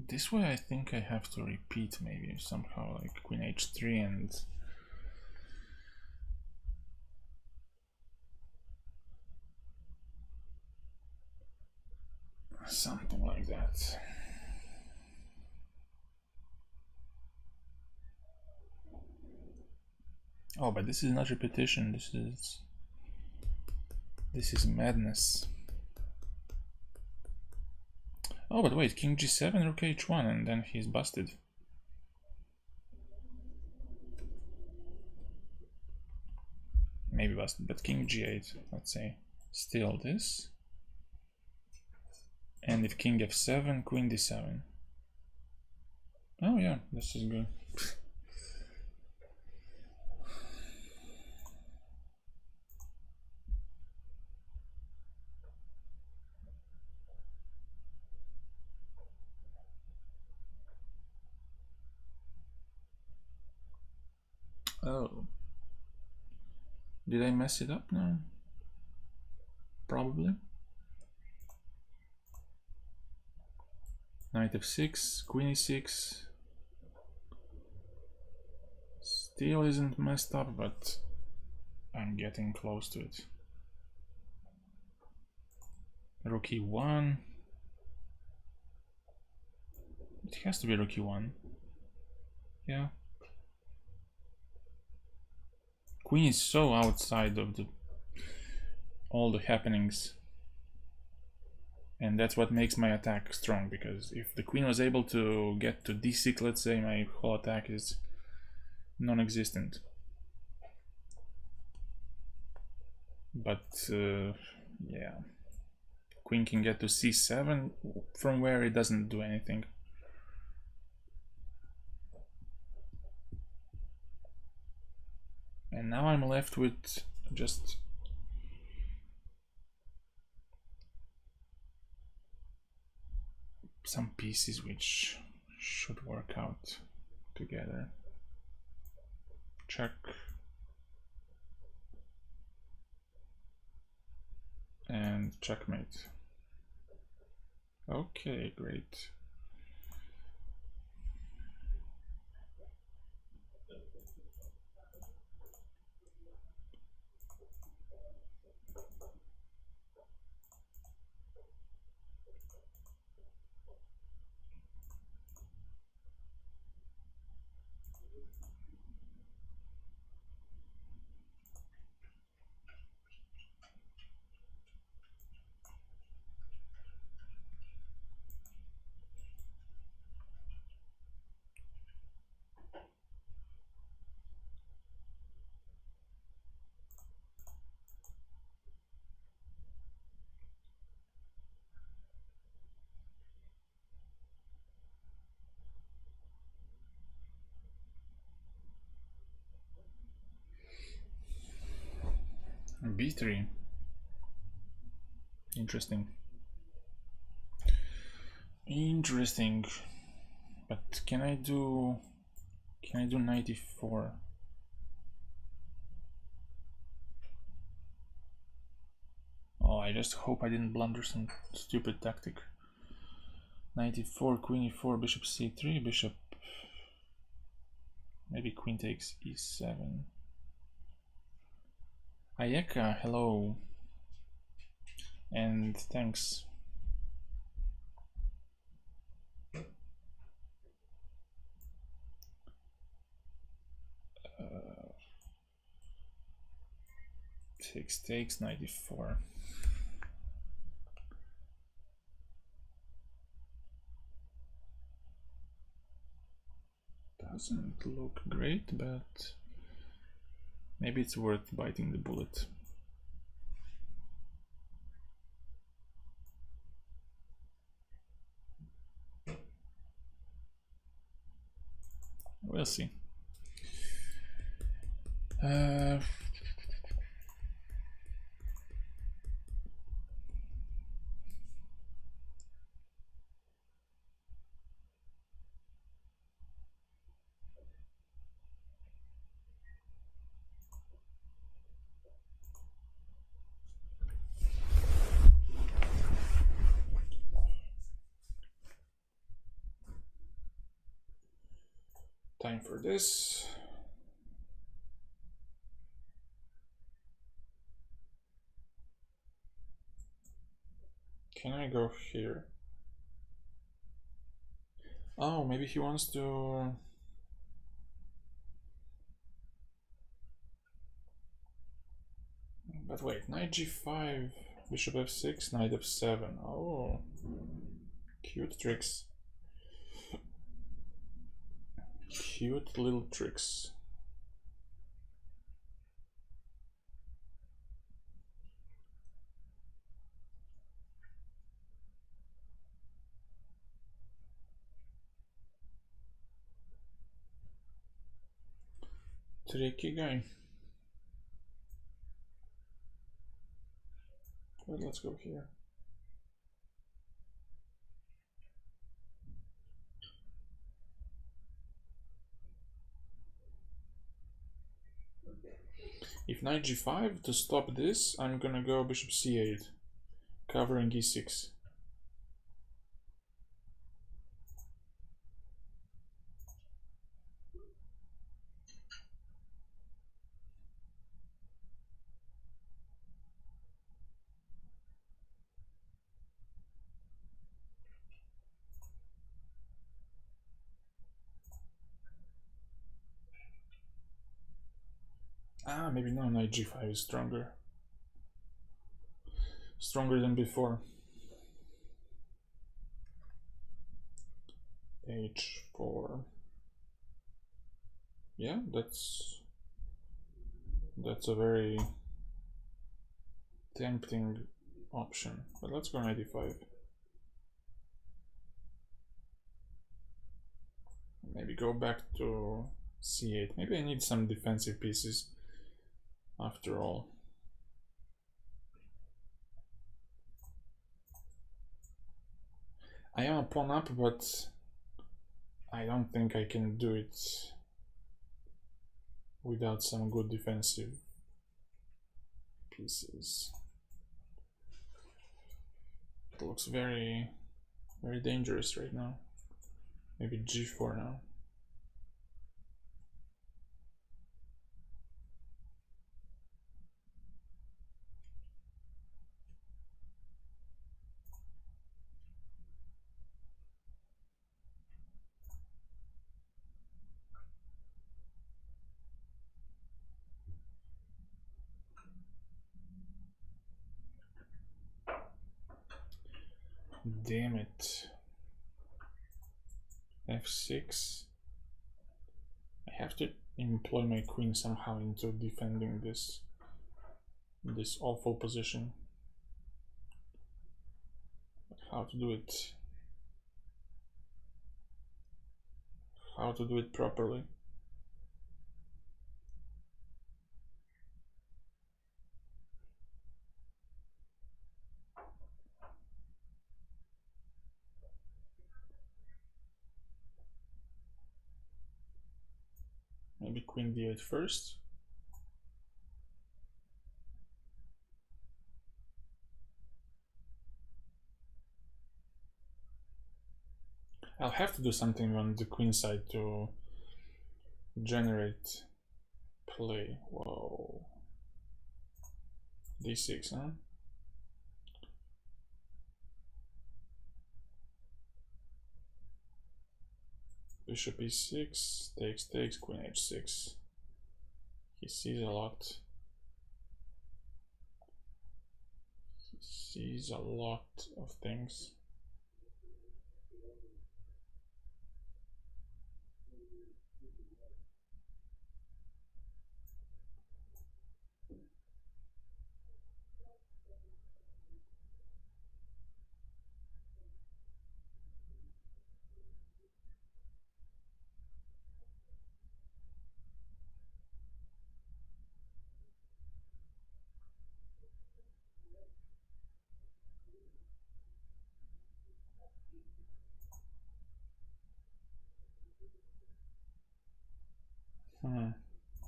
This way I think I have to repeat maybe somehow, like queen h3 and Something like that. Oh, but this is not repetition. This is madness. Oh, but wait, King G7, Rook H1, and then he's busted. Maybe busted, but King G8, let's say. Still this. And if King F7, Queen D7. Oh yeah, this is good. Oh. Did I mess it up now? Probably. Knight F6, Queen E6. Still isn't messed up, but I'm getting close to it. Rook E1. It has to be Rook E1. Yeah. Queen is so outside of all the happenings. And that's what makes my attack strong, because if the queen was able to get to d6, let's say, my whole attack is non-existent. But yeah, queen can get to c7 from where it doesn't do anything. And now I'm left with just some pieces which should work out together. Check. And checkmate. Okay, great. B3. Interesting. Interesting. But can I do 94? Oh, I just hope I didn't blunder some stupid tactic. 94, Queen E4, Bishop C3, Bishop. Maybe Queen takes E7. Ayeka, hello. And thanks. Takes 94. Doesn't look great, but maybe it's worth biting the bullet. We'll see. Time for this. Can I go here? Oh, maybe he wants to... But wait, knight g5, bishop f6, knight f7. Oh, cute tricks. Cute little tricks. Tricky guy. But let's go here. If knight g5, to stop this, I'm gonna go bishop c8, covering e6. Ah, maybe now knight g5 is stronger. Stronger than before. h4. Yeah, that's a very tempting option. But let's go knight e5. Maybe go back to c8. Maybe I need some defensive pieces after all. I am a pawn up, but I don't think I can do it without some good defensive pieces. It looks very, very dangerous right now. Maybe g4 now. Damn it. f6. I have to employ my queen somehow into defending this awful position. But how to do it? How to do it properly? Maybe queen d8 first. I'll have to do something on the queen side to generate play. Whoa. d6, huh? Bishop e6, takes, queen h6. He sees a lot. He sees a lot of things.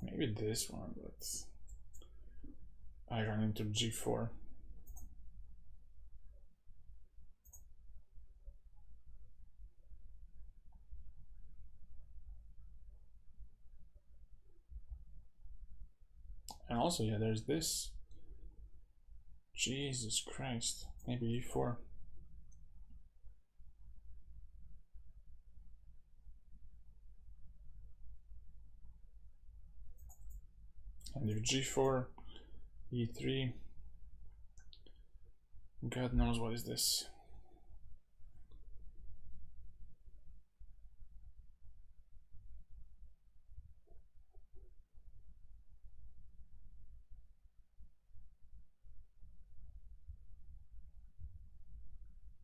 Maybe this one, but I run into g4. And also, yeah, there's this. Jesus Christ. Maybe e4. And if g4, e3, God knows what is this.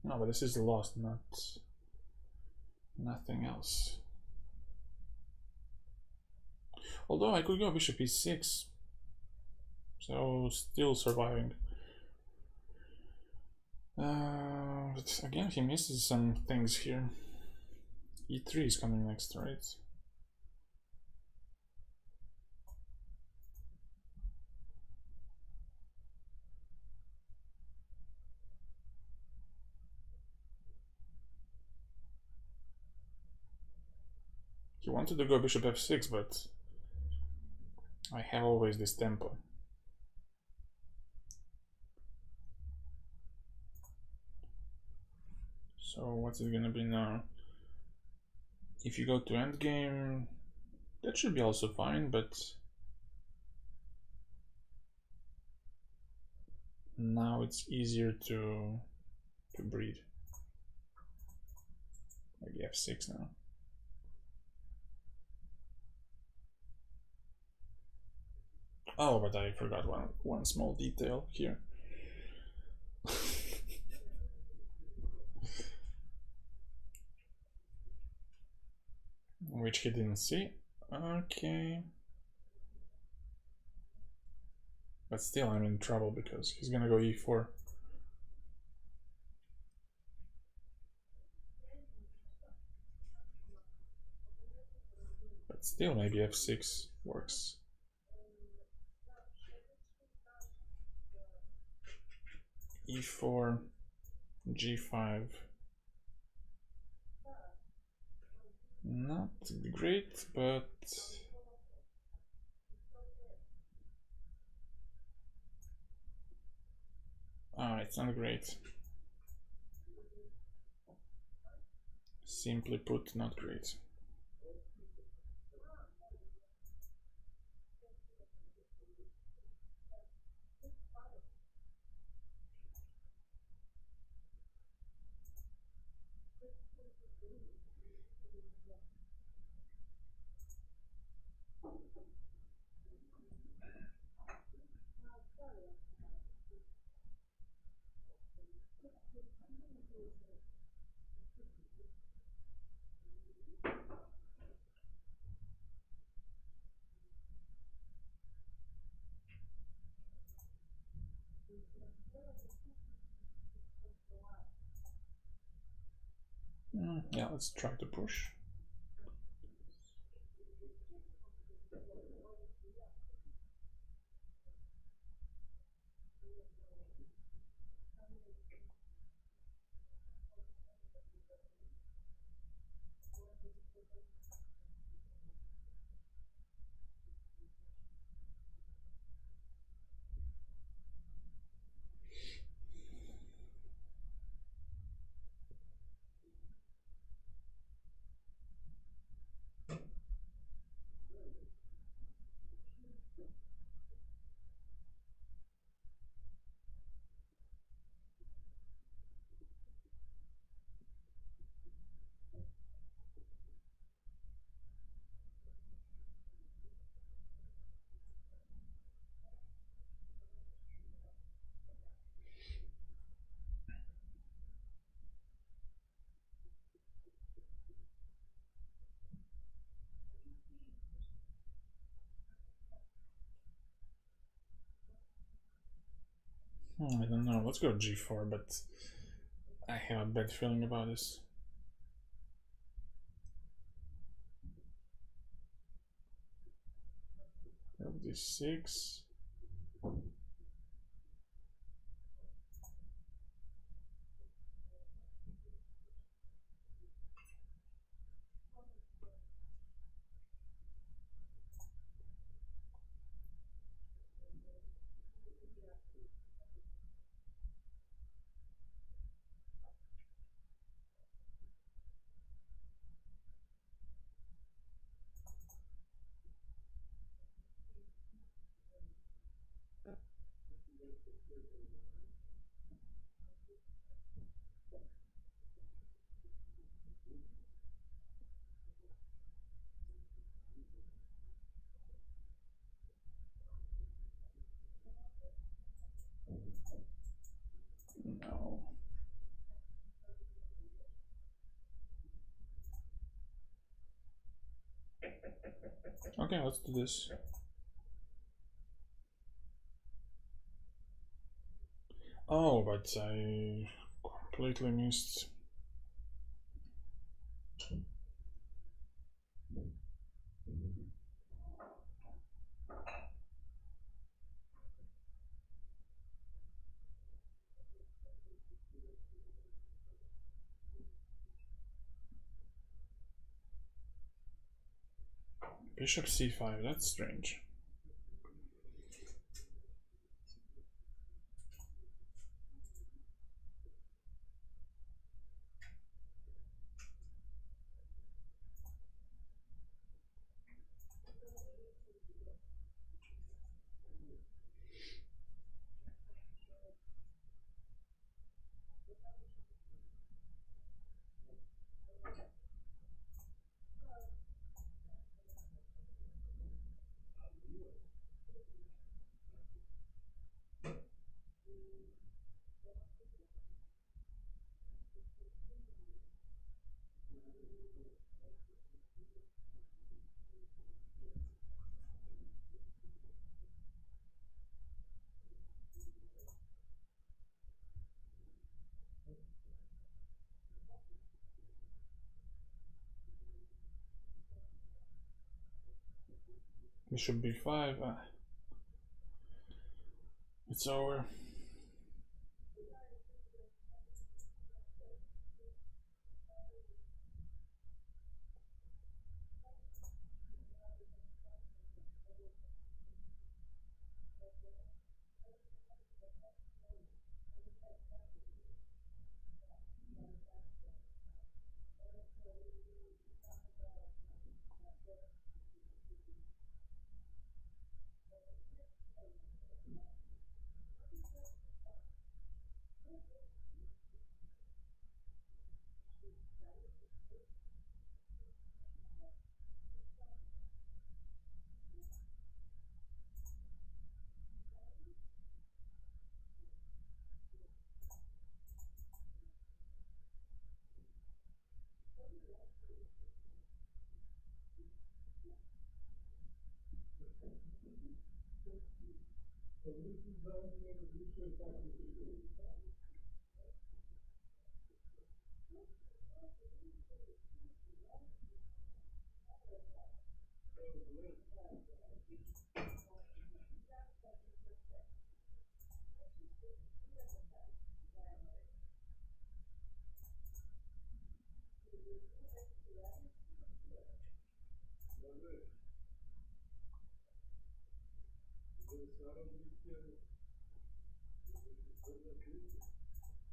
No, but this is lost, not nothing else. Although I could go bishop e6, so still surviving. But again, he misses some things here. e3 is coming next, right? He wanted to go bishop f6, but I have always this tempo. So what's it gonna be now? If you go to endgame, that should be also fine, but now it's easier to breed. Maybe f6 now. Oh, but I forgot one small detail here. Which he didn't see. Okay. But still I'm in trouble because he's gonna go e4. But still maybe f6 works. e4, g5. Not great, but it's not great. Simply put, not great. Yeah, let's try to push. I don't know. Let's go g4, but I have a bad feeling about this. d6. Okay, let's do this. Oh, but I completely missed. Bishop c5, that's strange. Bishop b5, it's over.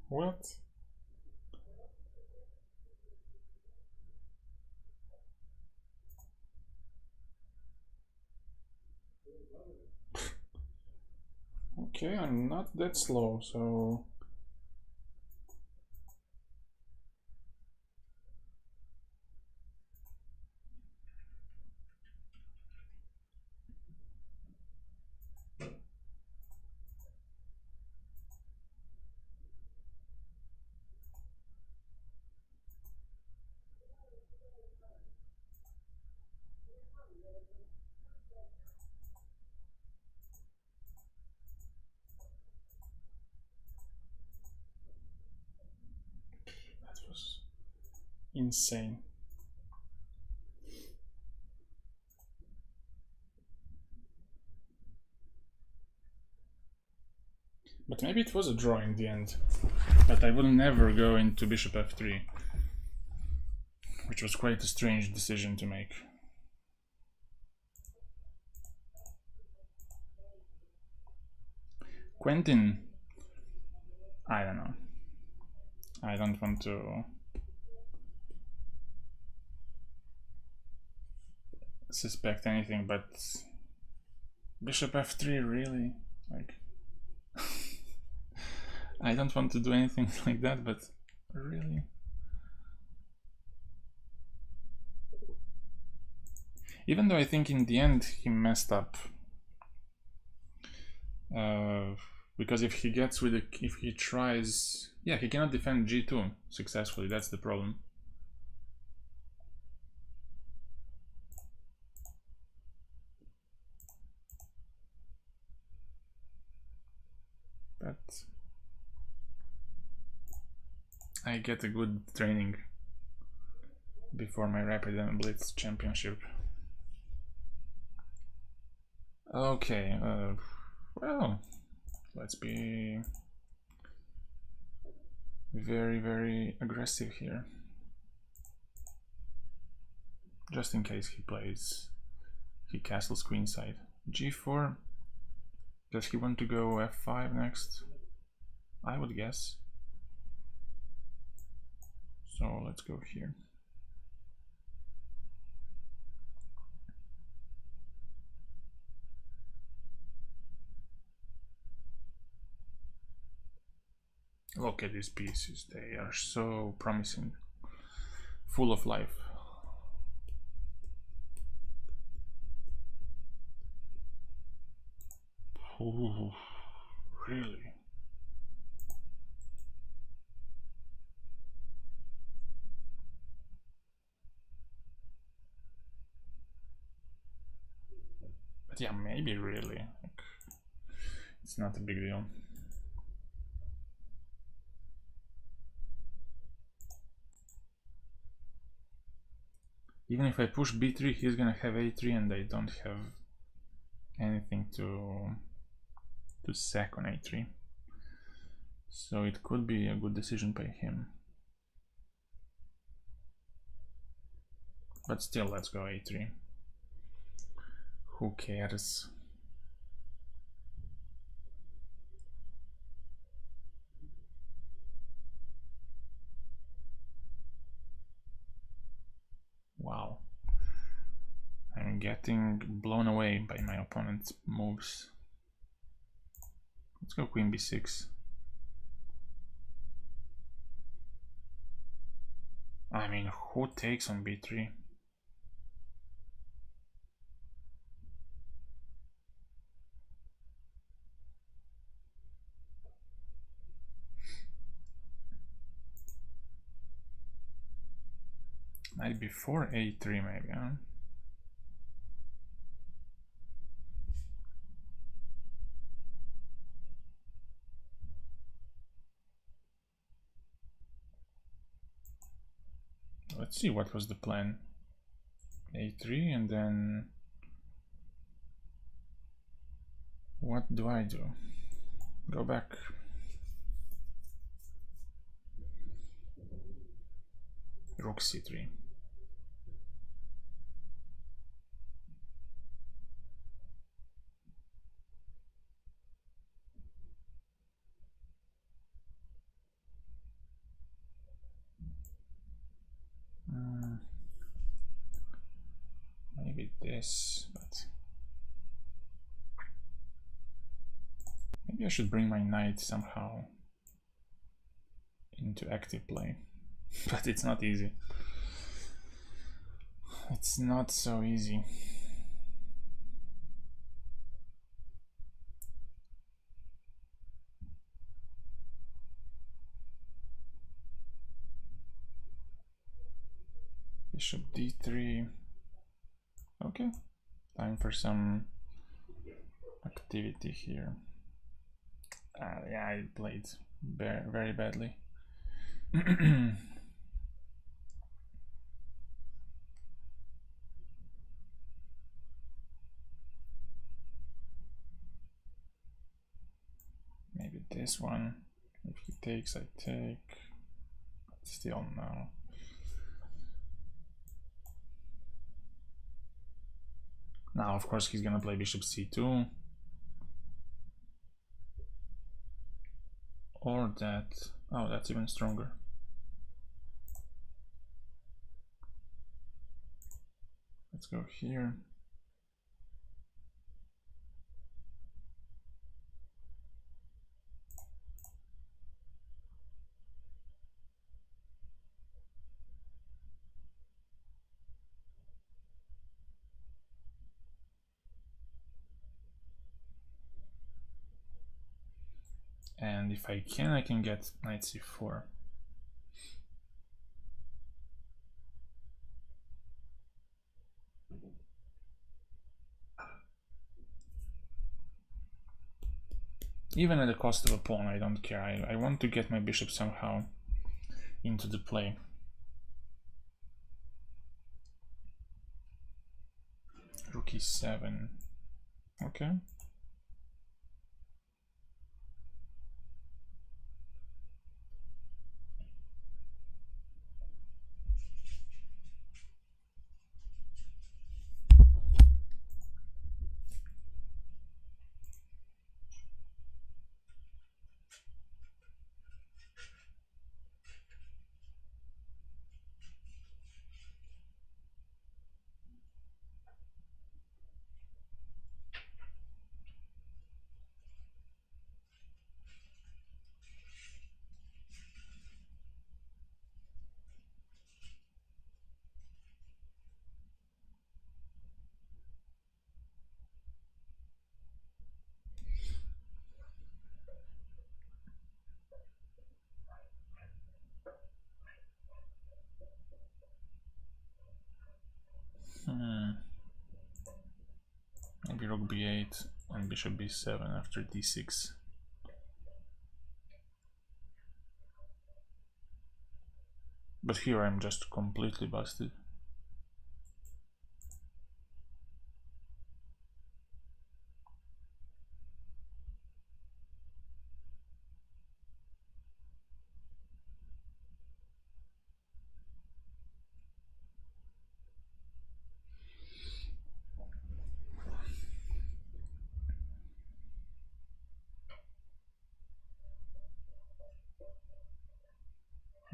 What? Okay, I'm not that slow, so... That was insane. But maybe it was a draw in the end. But I will never go into bishop f3, which was quite a strange decision to make. Quentin, I don't know. I don't want to suspect anything, but bishop f3, really? Like, I don't want to do anything like that, but really? Even though I think in the end he messed up. Because if he gets with a, if he tries, yeah, he cannot defend g2 successfully, that's the problem. I get a good training before my Rapid and Blitz championship. Okay, well, let's be very, very aggressive here. Just in case he castles queenside. G4. Does he want to go F5 next? I would guess. So let's go here. Look at these pieces, they are so promising, full of life. Ooh, really? But yeah, maybe really. It's not a big deal. Even if I push b3, he's gonna have a3 and I don't have anything to sack on a3. So it could be a good decision by him. But still, let's go a3. Who cares? Wow. I'm getting blown away by my opponent's moves. Let's go queen b6. I mean, who takes on b3? Knight b4, a3 maybe, huh? Let's see what was the plan. a3 and then what do I do? Go back. Rook c3. Maybe this, but maybe I should bring my knight somehow into active play. But it's not easy. It's not so easy. Bishop d3. Okay, time for some activity here. Yeah, I played very badly. Maybe this one. If he takes, I take. But still no. Now, of course, he's gonna play bishop c2. Or that. Oh, that's even stronger. Let's go here. And if I can get knight c4. Even at the cost of a pawn, I don't care. I want to get my bishop somehow into the play. Rook e7. Okay. Maybe rook b8 and bishop b7 after d6. But here I'm just completely busted.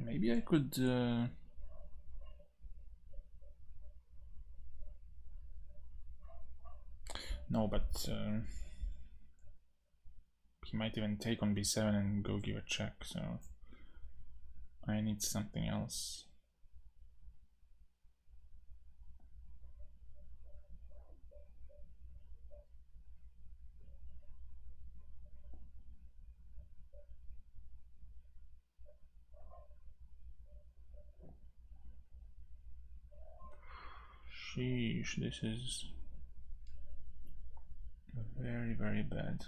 Maybe I could no, but he might even take on b7 and go give a check, so I need something else. Sheesh, this is very, very bad.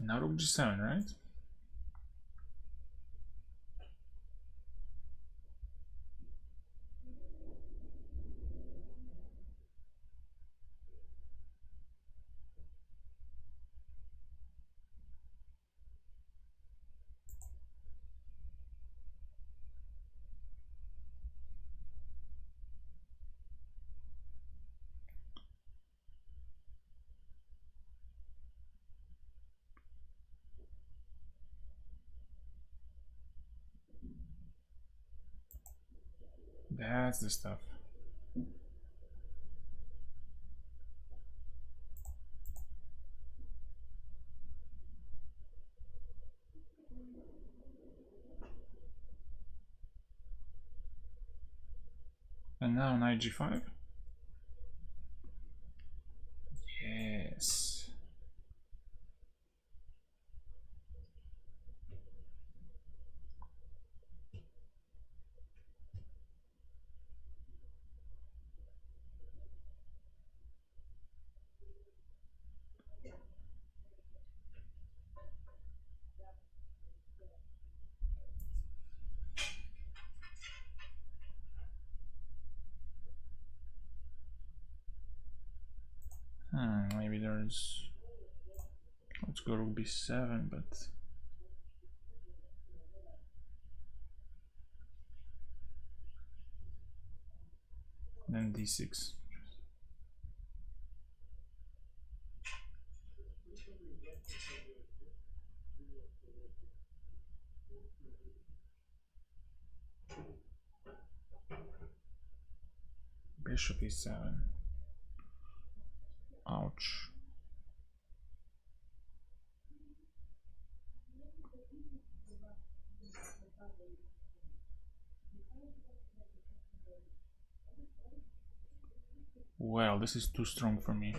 Now rook g7, right? That's the stuff. And now knight g5. Yes. Maybe there's... Let's go rook b7, but... Then d6. Bishop e7. Ouch. Well, this is too strong for me.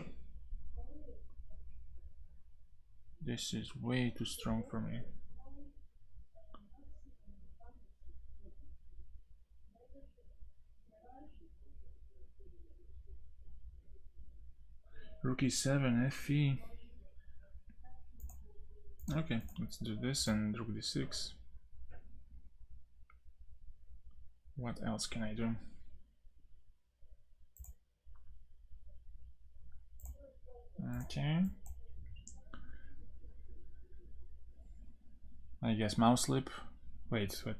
This is way too strong for me. Rook e7, fe. Okay, let's do this and rook d6. What else can I do? Okay. I guess mouse slip. Wait, what?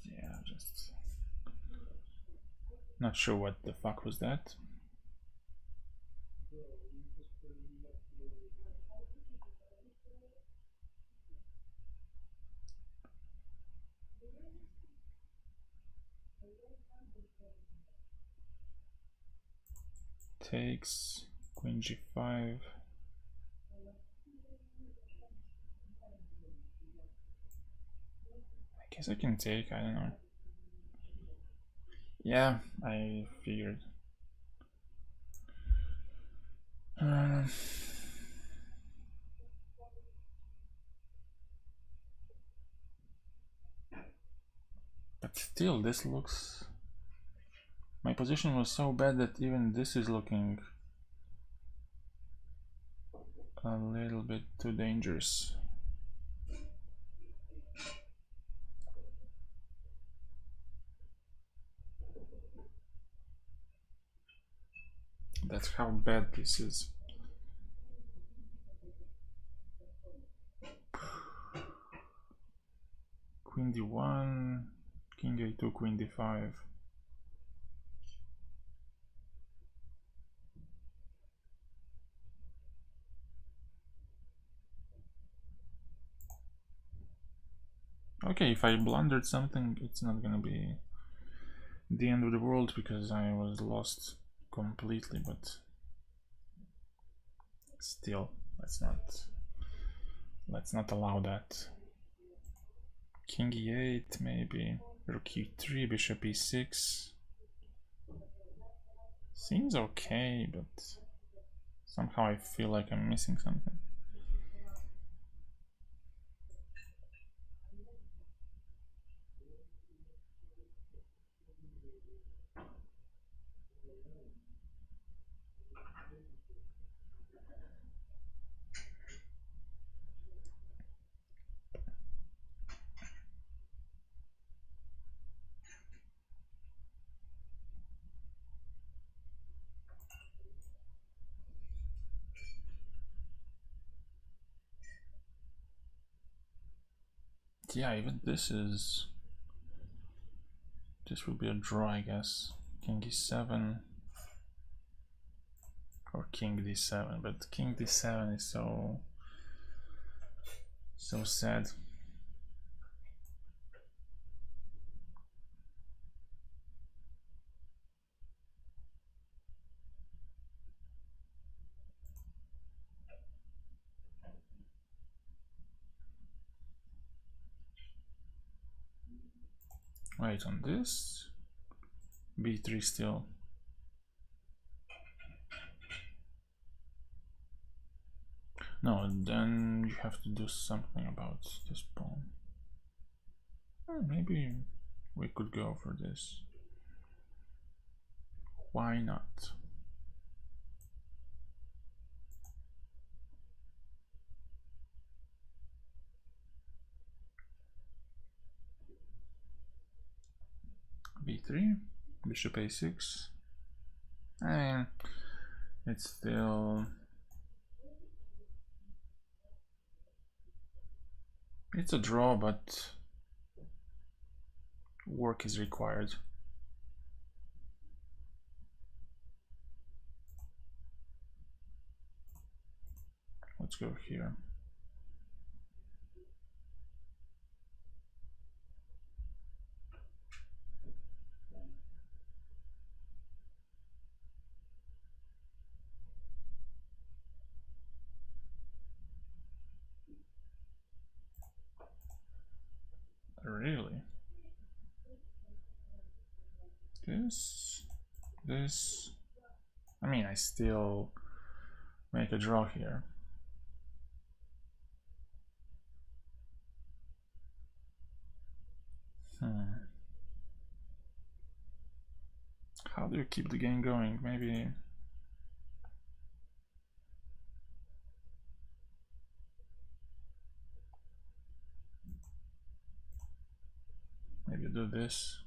Yeah, just not sure what the fuck was that. Takes queen g5. I guess I can take, I don't know. Yeah, I figured. But still, this looks... My position was so bad that even this is looking a little bit too dangerous. That's how bad this is. Queen d1, king a2, queen d5. Okay, if I blundered something, it's not gonna be the end of the world because I was lost completely, but still, let's not allow that. King e8, maybe rook e3, bishop e6. Seems okay, but somehow I feel like I'm missing something. Yeah, even this will be a draw, I guess. King e7 or king d7, but king d7 is so sad. Wait, on this b3 still. No, and then you have to do something about this pawn. Maybe we could go for this. Why not? b3, bishop a6. I mean, it's still... It's a draw, but work is required. Let's go here. this. I mean, I still make a draw here. How do you keep the game going? Maybe do this.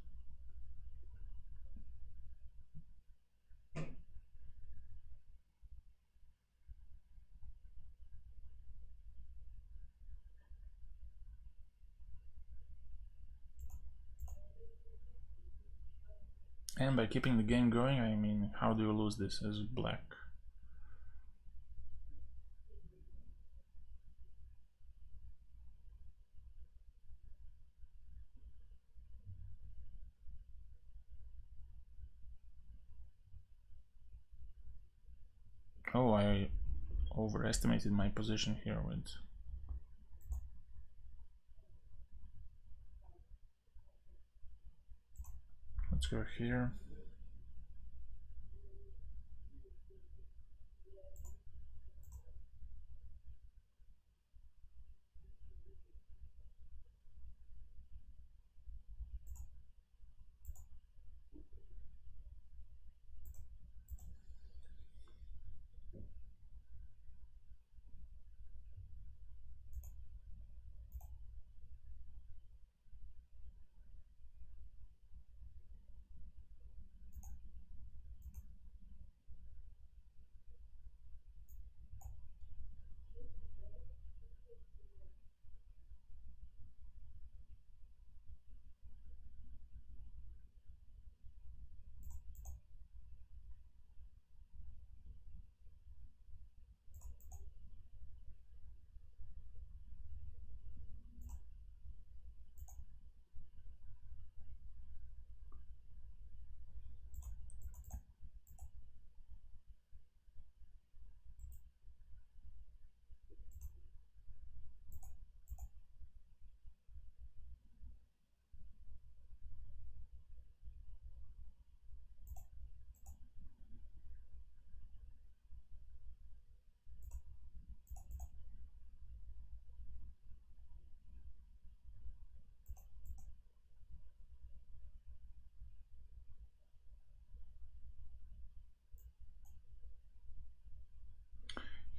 And by keeping the game going, I mean, how do you lose this as black? Oh, I overestimated my position here with... Let's go here.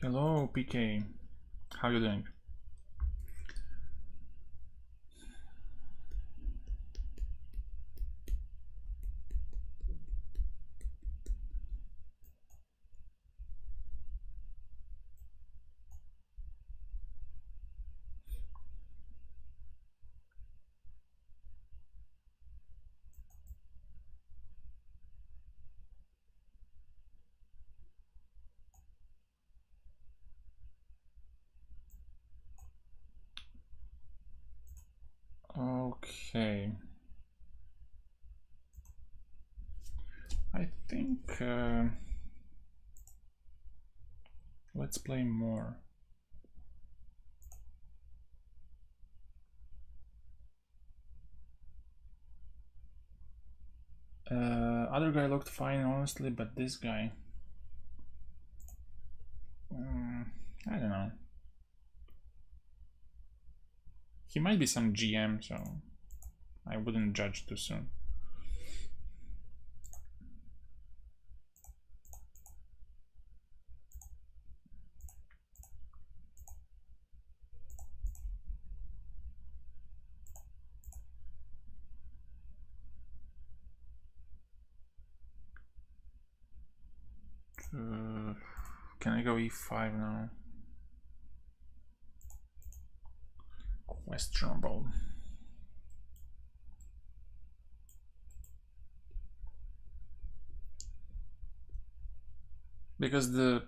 Hello, PK. How you doing? Okay. I think let's play more. Other guy looked fine, honestly, but this guy, I don't know. He might be some GM, so I wouldn't judge too soon. Can I go e5 now? Questionable. Because the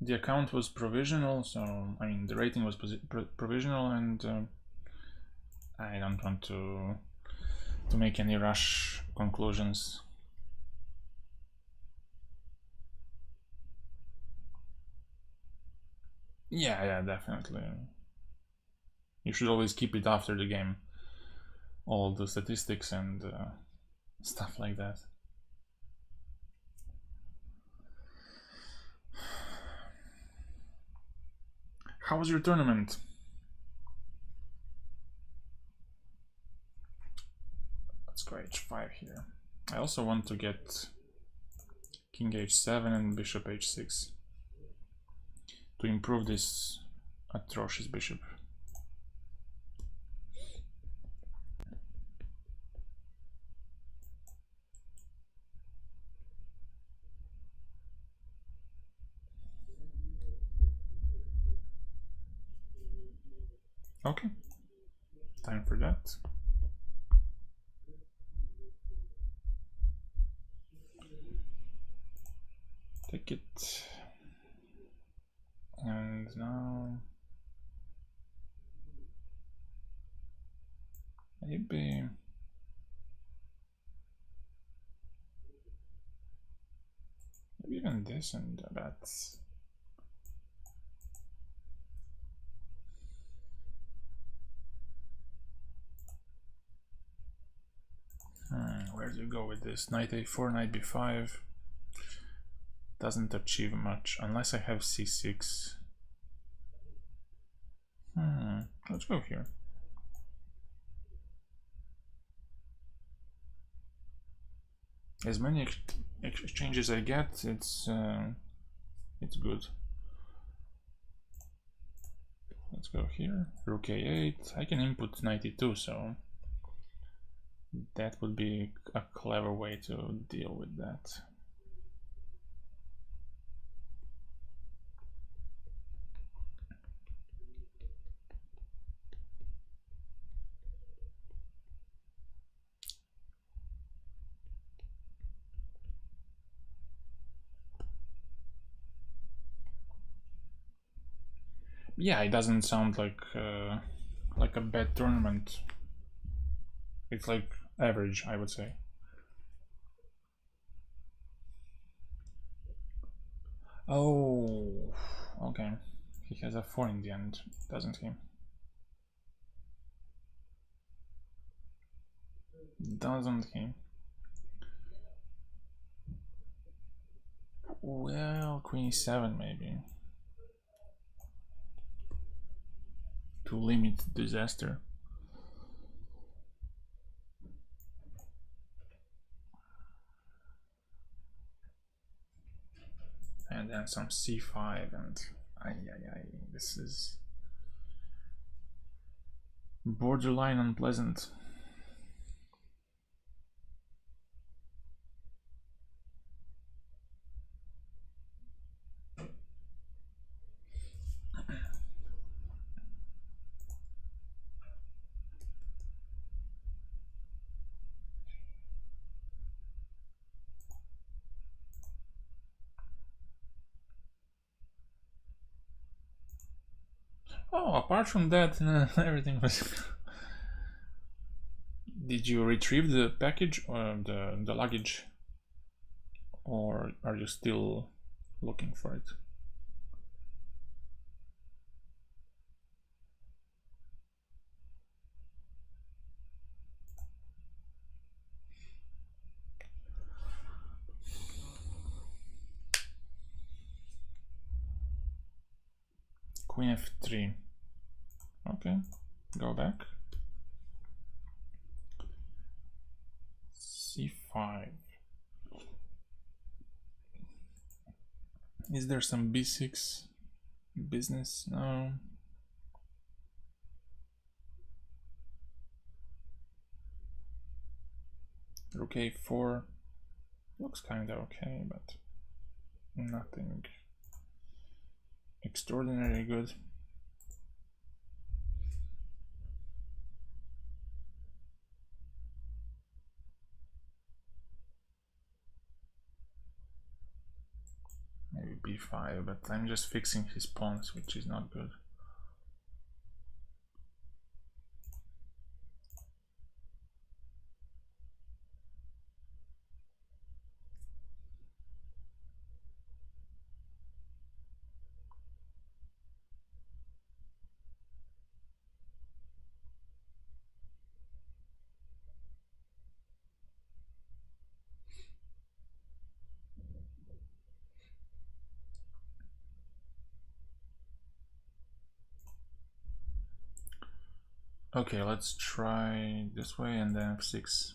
account was provisional, so I mean the rating was provisional, and I don't want to make any rush conclusions. Yeah, definitely. You should always keep it after the game, all the statistics and stuff like that. How was your tournament? Let's go h5 here. I also want to get king h7 and bishop h6 to improve this atrocious bishop. Okay, time for that. Take it. And now maybe even this and that. Where do you go with this? Knight a4, knight b5 doesn't achieve much unless I have c6. Let's go here. As many exchanges I get, it's good. Let's go here. Rook a8. I can input 92, so that would be a clever way to deal with that. Yeah, it doesn't sound like a bad tournament. It's like average, I would say. Oh, okay. He has a 4 in the end, doesn't he? Doesn't he? Well, queen e7 maybe. To limit disaster. And then some c5 and this is borderline unpleasant. Oh, apart from that, everything was. Did you retrieve the package or the luggage, or are you still looking for it? Queen f3. Okay, go back. c5. Is there some b6 business? No. Rook a4 looks kinda okay, but nothing extraordinarily good. Maybe b5, but I'm just fixing his pawns, which is not good. Okay, let's try this way and then f6.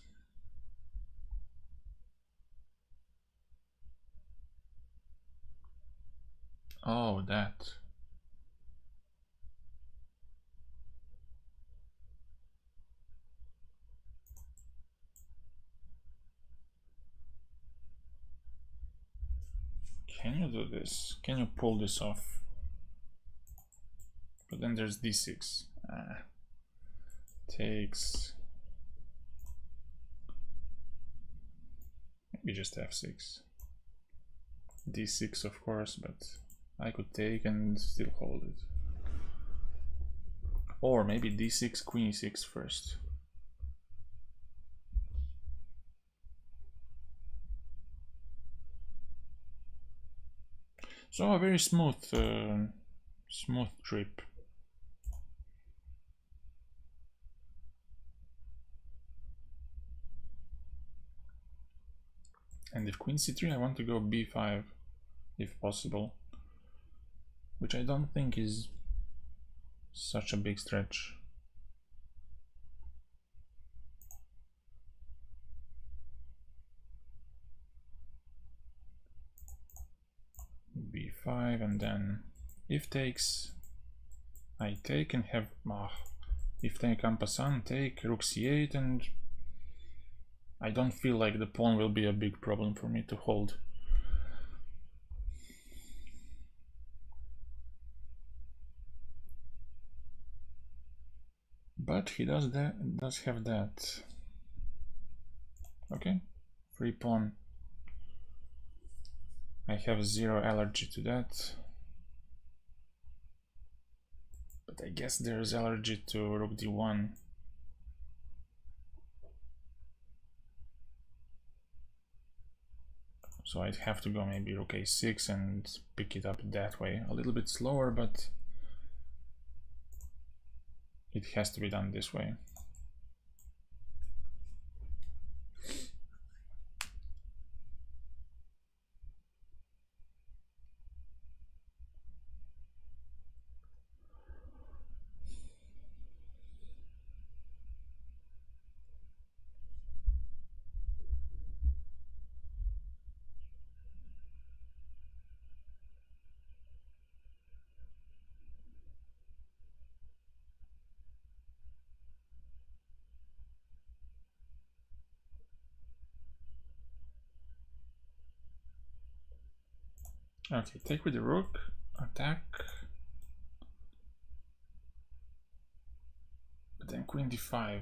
Oh, that. Can you do this? Can you pull this off? But then there's d6. Takes. Maybe just f6. d6, of course, but I could take and still hold it. Or maybe d6, queen e6 first. So a very smooth trip. And if queen c3, I want to go b5 if possible, which I don't think is such a big stretch. b5 and then if takes, I take and have if take en passant, take rook c8, and I don't feel like the pawn will be a big problem for me to hold. But he does have that. Okay, free pawn. I have zero allergy to that. But I guess there's allergy to rook d1. So I'd have to go maybe rook a6 and pick it up that way. A little bit slower, but it has to be done this way. Okay, take with the rook, attack. But then queen d5.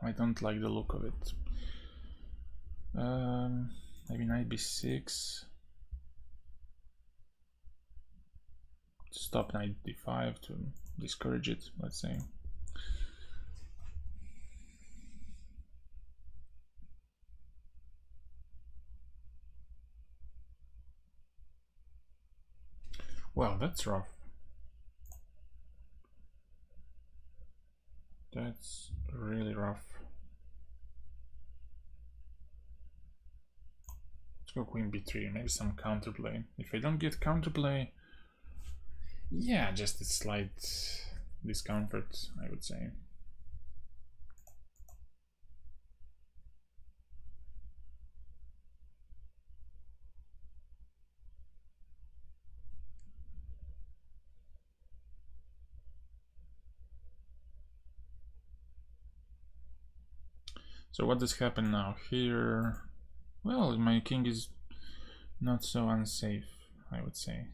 I don't like the look of it. Maybe knight b6. Stop knight d5 to discourage it, let's say. Well, that's rough. That's really rough. Let's go queen b3, maybe some counterplay. If I don't get counterplay, yeah, just a slight discomfort, I would say. So what does happen now here? Well, my king is not so unsafe, I would say.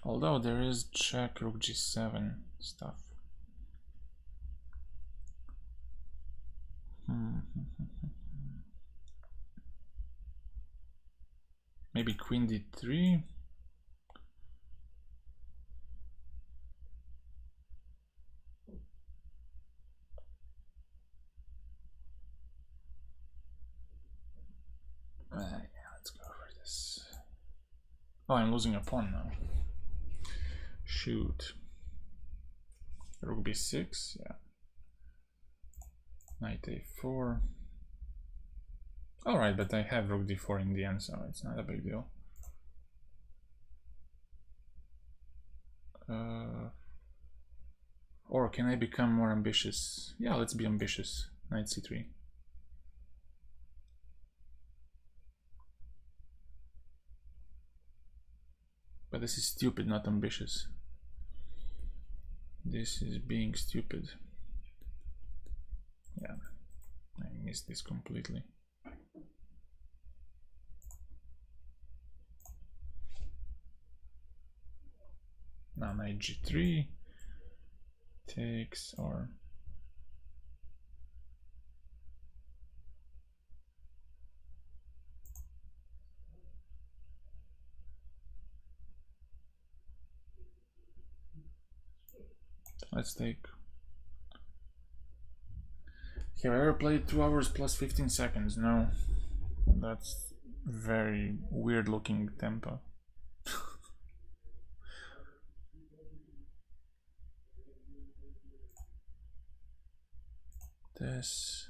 Although there is check rook g7 stuff. Maybe queen d3. Yeah, let's go for this. Oh, I'm losing a pawn now. Shoot. Rook b6, yeah. Knight a4. Alright, but I have rook d4 in the end, so it's not a big deal. Or can I become more ambitious? Yeah, let's be ambitious. Knight c3. But this is stupid, not ambitious. This is being stupid. Yeah, I missed this completely. Now knight g3 takes, or let's take. Have I ever played 2 hours plus 15 seconds? No. That's very weird looking tempo. This.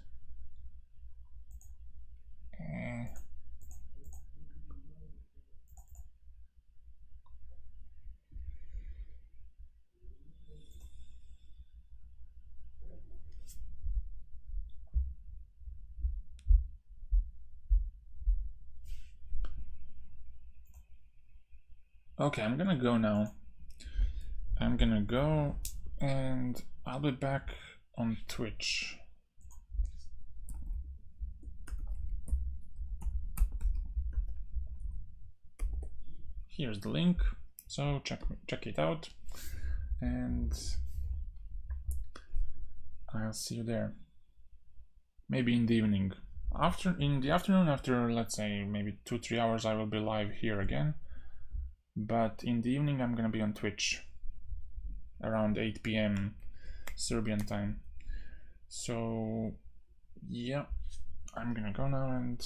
Okay, I'm gonna go now. I'm gonna go and I'll be back on Twitch. Here's the link, so check it out, and I'll see you there. Maybe in the evening. In the afternoon, after let's say maybe 2-3 hours, I will be live here again. But in the evening, I'm gonna be on Twitch around 8 p.m. Serbian time. So yeah, I'm gonna go now and